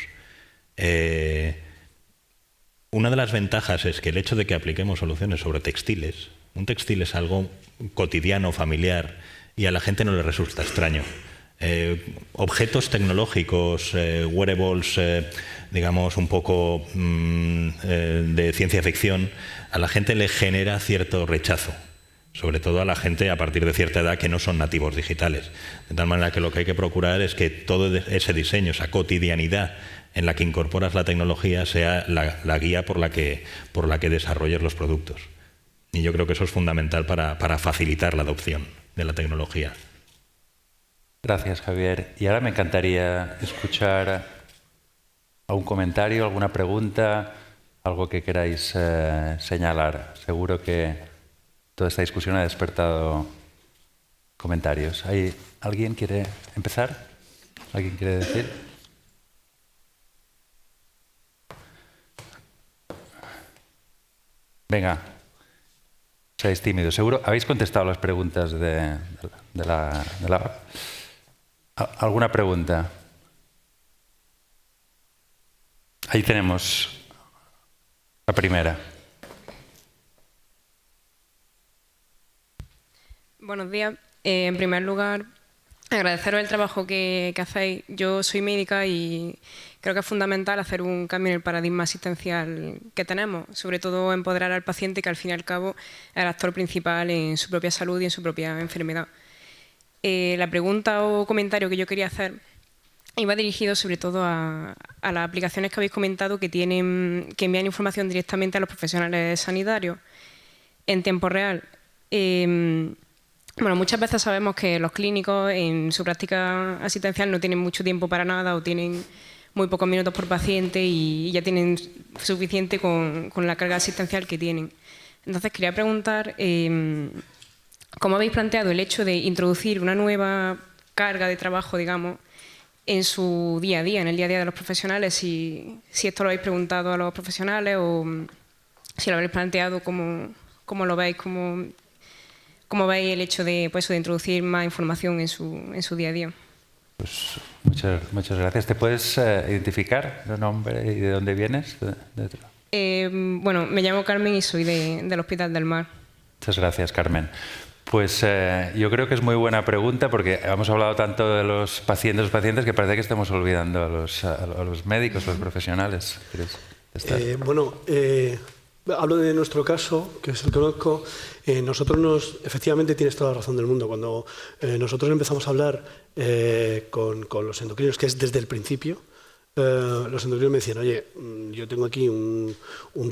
Una de las ventajas es que el hecho de que apliquemos soluciones sobre textiles, un textil es algo cotidiano, familiar, y a la gente no le resulta extraño. Objetos tecnológicos, wearables, digamos un poco de ciencia ficción, a la gente le genera cierto rechazo, sobre todo a la gente a partir de cierta edad que no son nativos digitales. De tal manera que lo que hay que procurar es que todo ese diseño, esa cotidianidad en la que incorporas la tecnología sea la guía por la que desarrolles los productos. Y yo creo que eso es fundamental para facilitar la adopción de la tecnología. Gracias, Javier. Y ahora me encantaría escuchar algún comentario, alguna pregunta, algo que queráis señalar. Seguro que toda esta discusión ha despertado comentarios. ¿Alguien quiere empezar? ¿Alguien quiere decir? Venga, seáis tímidos. Seguro habéis contestado las preguntas de la... ¿Alguna pregunta? Ahí tenemos la primera. Buenos días. En primer lugar, agradeceros el trabajo que hacéis. Yo soy médica y creo que es fundamental hacer un cambio en el paradigma asistencial que tenemos, sobre todo empoderar al paciente, que al fin y al cabo es el actor principal en su propia salud y en su propia enfermedad. La pregunta o comentario que yo quería hacer iba dirigido sobre todo a las aplicaciones que habéis comentado que envían información directamente a los profesionales sanitarios en tiempo real. Bueno, muchas veces sabemos que los clínicos en su práctica asistencial no tienen mucho tiempo para nada o tienen muy pocos minutos por paciente y ya tienen suficiente con la carga asistencial que tienen. Entonces, quería preguntar cómo habéis planteado el hecho de introducir una nueva carga de trabajo, digamos, en su día a día, en el día a día de los profesionales, si esto lo habéis preguntado a los profesionales o si lo habéis planteado, cómo lo veis, cómo veis el hecho de, pues, de introducir más información en su día a día. Pues muchas gracias. ¿Te puedes identificar el nombre y de dónde vienes? Bueno, me llamo Carmen y soy del Hospital del Mar. Muchas gracias, Carmen. Pues yo creo que es muy buena pregunta porque hemos hablado tanto de los pacientes que parece que estamos olvidando a los médicos, a los profesionales. Hablo de nuestro caso, que es el que conozco. Efectivamente tienes toda la razón del mundo. Cuando nosotros empezamos a hablar con los endocrinos, que es desde el principio, los endocrinos me decían, oye, yo tengo aquí un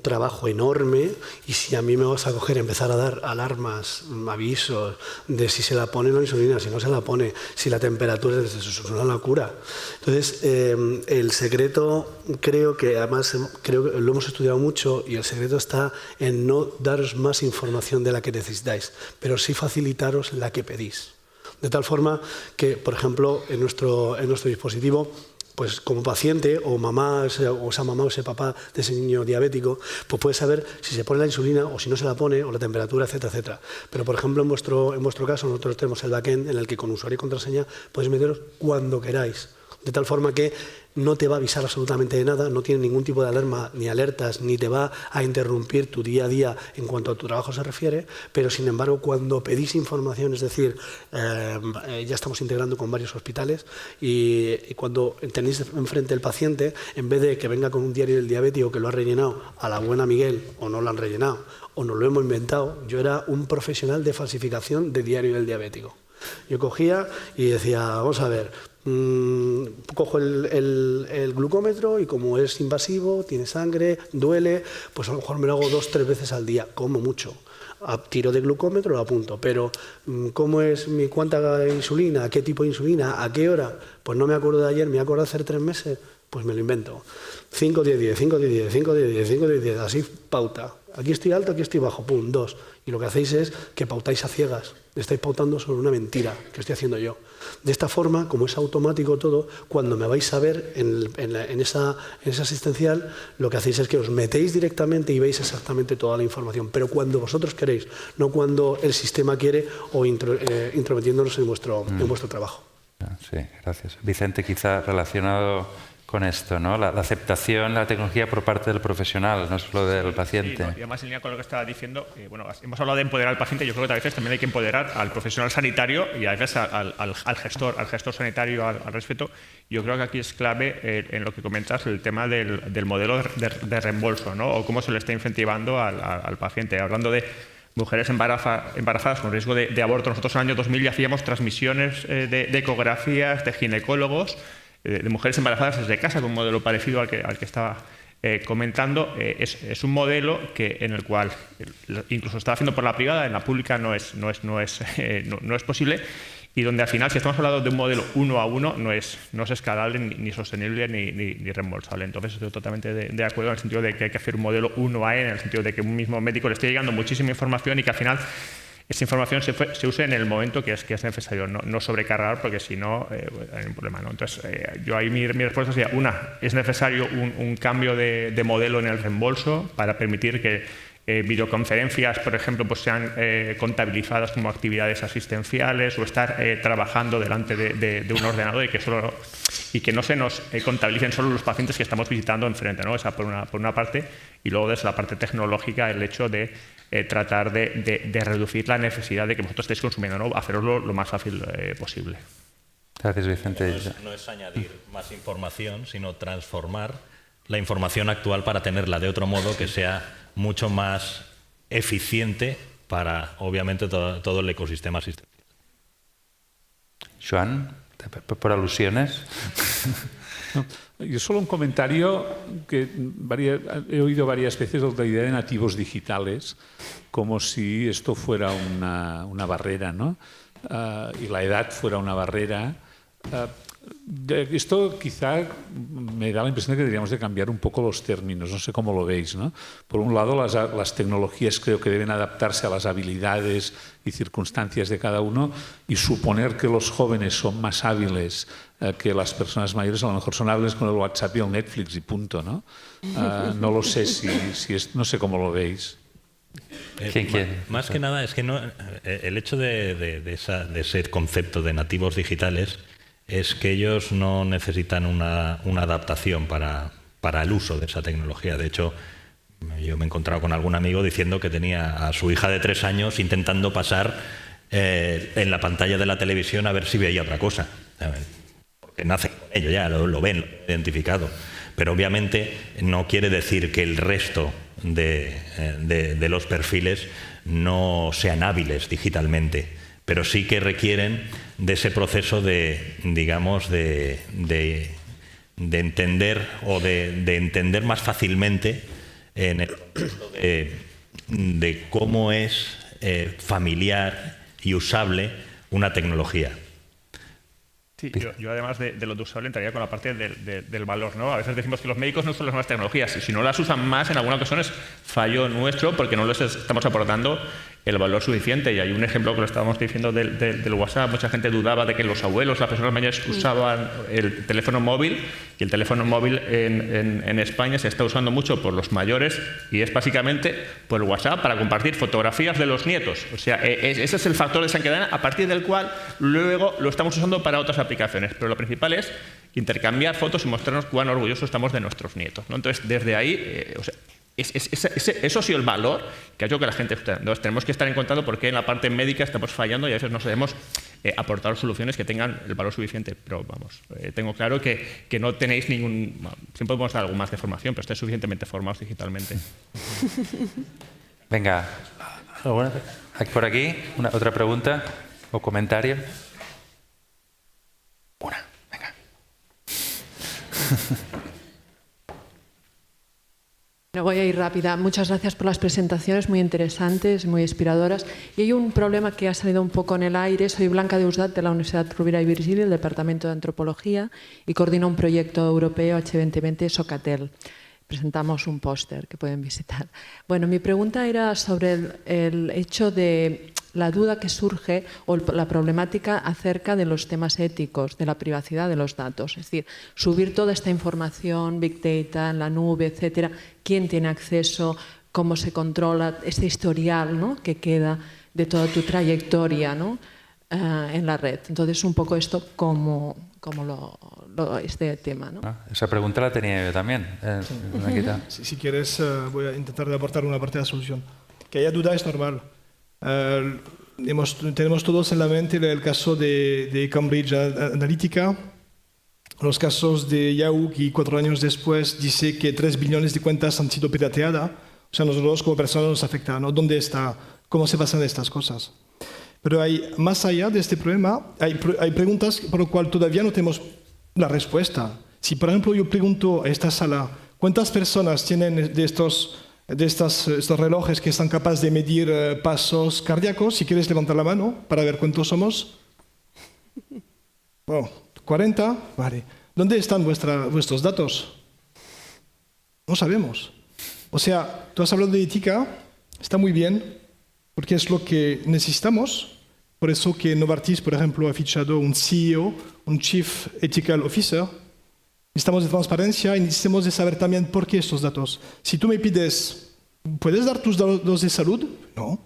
trabajo enorme y si a mí me vas a coger, empezar a dar alarmas, avisos de si se la pone la insulina, si no se la pone, si la temperatura es una locura. Entonces, el secreto, creo que lo hemos estudiado mucho y el secreto está en no daros más información de la que necesitáis, pero sí facilitaros la que pedís. De tal forma que, por ejemplo, en nuestro dispositivo, pues como paciente o mamá, o esa mamá o ese papá de ese niño diabético, pues puede saber si se pone la insulina o si no se la pone, o la temperatura, etcétera, etcétera. Pero, por ejemplo, en vuestro caso, nosotros tenemos el backend en el que con usuario y contraseña podéis meteros cuando queráis. De tal forma que no te va a avisar absolutamente de nada, no tiene ningún tipo de alarma ni alertas, ni te va a interrumpir tu día a día en cuanto a tu trabajo se refiere, pero sin embargo cuando pedís información, es decir, ya estamos integrando con varios hospitales y cuando tenéis enfrente el paciente, en vez de que venga con un diario del diabético que lo ha rellenado a la buena Miguel o no lo han rellenado o no lo hemos inventado, yo era un profesional de falsificación de diario del diabético. Yo cogía y decía, vamos a ver, cojo el glucómetro y como es invasivo, tiene sangre, duele, pues a lo mejor me lo hago 2 o 3 veces al día, como mucho. Tiro de glucómetro, lo apunto, pero ¿cómo es cuánta insulina? ¿Qué tipo de insulina? ¿A qué hora? Pues no me acuerdo de ayer, me acuerdo de hace 3 meses, pues me lo invento. 5, 10, 10, 5, 10, 10, 5, 10, 10, 5, 10, 10, así pauta. Aquí estoy alto, aquí estoy bajo, pum, 2. Y lo que hacéis es que pautáis a ciegas. Estáis pautando sobre una mentira que estoy haciendo yo. De esta forma, como es automático todo, cuando me vais a ver en esa asistencial, lo que hacéis es que os metéis directamente y veis exactamente toda la información. Pero cuando vosotros queréis, no cuando el sistema quiere o intrometiéndonos en vuestro trabajo. Sí, gracias. Vicente, quizá relacionado con esto, ¿no? La aceptación de la tecnología por parte del profesional, no solo del paciente. Sí, no, y además en línea con lo que estaba diciendo, bueno, hemos hablado de empoderar al paciente, yo creo que a veces también hay que empoderar al profesional sanitario y a veces al gestor sanitario al respecto. Yo creo que aquí es clave en lo que comentas el tema del modelo de reembolso, ¿no? O cómo se le está incentivando al paciente. Hablando de mujeres embarazadas con riesgo de aborto, nosotros en el año 2000 ya hacíamos transmisiones de ecografías de ginecólogos de mujeres embarazadas desde casa, con un modelo parecido al que estaba comentando. Es un modelo en el cual incluso está haciendo por la privada, en la pública no es posible, y donde al final, si estamos hablando de un modelo 1 a 1, no es escalable, ni sostenible, ni reembolsable. Entonces estoy totalmente de acuerdo en el sentido de que hay que hacer un modelo 1 a N, en el sentido de que un mismo médico le esté llegando muchísima información y que al final esa información se use en el momento que es necesario, no sobrecargar, porque si no hay un problema, ¿no? Entonces, yo ahí mi respuesta sería, es necesario un cambio de modelo en el reembolso para permitir que videoconferencias, por ejemplo, pues sean contabilizadas como actividades asistenciales, o estar trabajando delante de un ordenador y que no se nos contabilicen solo los pacientes que estamos visitando enfrente, ¿no? Esa por una parte, y luego desde la parte tecnológica el hecho de tratar de reducir la necesidad de que vosotros estéis consumiendo, ¿no? Haceroslo lo más fácil posible. Gracias, Vicente. No es añadir más información, sino transformar la información actual para tenerla de otro modo que sea mucho más eficiente para, obviamente, todo el ecosistema asistencial. Joan, por alusiones. No, yo solo un comentario que he oído varias veces la idea de nativos digitales, como si esto fuera una barrera, ¿no? Y la edad fuera una barrera. Esto quizá me da la impresión de que deberíamos de cambiar un poco los términos, no sé cómo lo veis, ¿no? Por un lado, las tecnologías creo que deben adaptarse a las habilidades y circunstancias de cada uno, y suponer que los jóvenes son más hábiles que las personas mayores, a lo mejor son hábiles con el WhatsApp y el Netflix y punto, ¿no? No lo sé, no sé cómo lo veis. Más que nada es que el hecho de ese concepto de nativos digitales es que ellos no necesitan una adaptación para el uso de esa tecnología. De hecho, yo me he encontrado con algún amigo diciendo que tenía a su hija de 3 años intentando pasar en la pantalla de la televisión a ver si veía otra cosa. Porque nacen con ello, ya lo ven, lo han identificado. Pero obviamente no quiere decir que el resto de los perfiles no sean hábiles digitalmente, pero sí que requieren de ese proceso de entender o de entender más fácilmente en el contexto de cómo es familiar y usable una tecnología. Sí, yo además de lo de usable entraría con la parte del valor, ¿no? A veces decimos que los médicos no usan las nuevas tecnologías y si no las usan más, en alguna ocasión es fallo nuestro porque no les estamos aportando el valor suficiente. Y hay un ejemplo que lo estábamos diciendo del WhatsApp. Mucha gente dudaba de que los abuelos, las personas mayores usaban el teléfono móvil y el teléfono móvil en España se está usando mucho por los mayores y es básicamente por el WhatsApp para compartir fotografías de los nietos. O sea, ese es el factor de desencadenante a partir del cual luego lo estamos usando para otras aplicaciones. Pero lo principal es intercambiar fotos y mostrarnos cuán orgullosos estamos de nuestros nietos, ¿no? Entonces, desde ahí, eso ha sido el valor que ha hecho que la gente... Entonces, tenemos que estar en contacto porque en la parte médica estamos fallando y a veces no sabemos aportar soluciones que tengan el valor suficiente. Pero vamos, tengo claro que no tenéis ningún... Bueno, siempre podemos dar algo más de formación, pero estáis suficientemente formados digitalmente. Venga, por aquí, otra pregunta o comentario. Una, venga. Bueno, voy a ir rápida. Muchas gracias por las presentaciones, muy interesantes, muy inspiradoras. Y hay un problema que ha salido un poco en el aire. Soy Blanca de Usdat, de la Universidad Rovira i Virgili, del Departamento de Antropología, y coordino un proyecto europeo H2020 Socatel. Presentamos un póster que pueden visitar. Bueno, mi pregunta era sobre el hecho de la duda que surge o la problemática acerca de los temas éticos, de la privacidad de los datos. Es decir, subir toda esta información, Big Data, en la nube, etcétera, quién tiene acceso, cómo se controla este historial, ¿no?, que queda de toda tu trayectoria, ¿no?, en la red. Entonces, un poco esto como este tema, ¿no? Esa pregunta la tenía yo también. Si quieres, voy a intentar aportar una parte de la solución. Que haya duda es normal. Tenemos todos en la mente el caso de Cambridge Analytica, los casos de Yahoo, que 4 años después dice que 3 billones de cuentas han sido pirateadas. O sea, nosotros como personas nos afecta, ¿no? ¿Dónde está? ¿Cómo se pasan estas cosas? Pero más allá de este problema, hay preguntas por las cuales todavía no tenemos la respuesta. Si, por ejemplo, yo pregunto a esta sala, ¿cuántas personas tienen de estos relojes que están capaces de medir pasos cardíacos? Si quieres levantar la mano para ver cuántos somos. Oh, 40, vale. ¿Dónde están vuestros datos? No sabemos. O sea, tú has hablado de ética, está muy bien, porque es lo que necesitamos. Por eso que Novartis, por ejemplo, ha fichado un CEO, un Chief Ethical Officer. Necesitamos de transparencia y necesitamos de saber también por qué estos datos. Si tú me pides, ¿puedes dar tus datos de salud? No.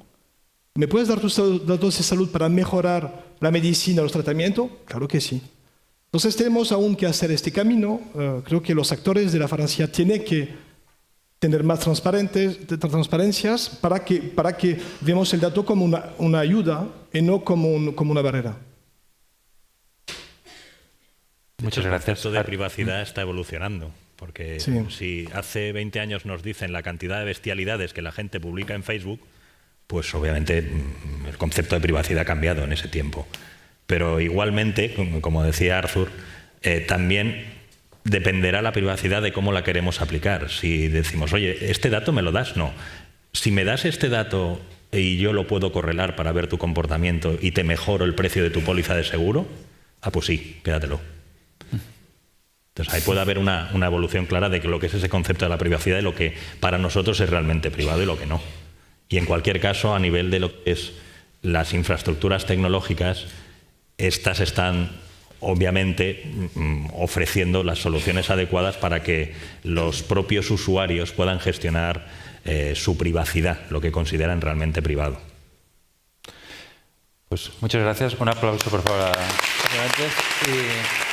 ¿Me puedes dar tus datos de salud para mejorar la medicina o los tratamientos? Claro que sí. Entonces tenemos aún que hacer este camino. Creo que los actores de la farmacia tienen que tener más transparencias para que veamos el dato como una ayuda y no como una barrera. Muchas gracias. El concepto de privacidad está evolucionando, porque si hace 20 años nos dicen la cantidad de bestialidades que la gente publica en Facebook, pues obviamente el concepto de privacidad ha cambiado en ese tiempo. Pero igualmente, como decía Arthur, también dependerá la privacidad de cómo la queremos aplicar. Si decimos, oye, ¿este dato me lo das? No. Si me das este dato y yo lo puedo correlar para ver tu comportamiento y te mejoro el precio de tu póliza de seguro, pues sí, quédatelo. Entonces ahí puede haber una evolución clara de lo que es ese concepto de la privacidad y lo que para nosotros es realmente privado y lo que no. Y en cualquier caso, a nivel de lo que es las infraestructuras tecnológicas, estas están obviamente ofreciendo las soluciones adecuadas para que los propios usuarios puedan gestionar su privacidad, lo que consideran realmente privado. Pues muchas gracias. Un aplauso, por favor, a los ponentes.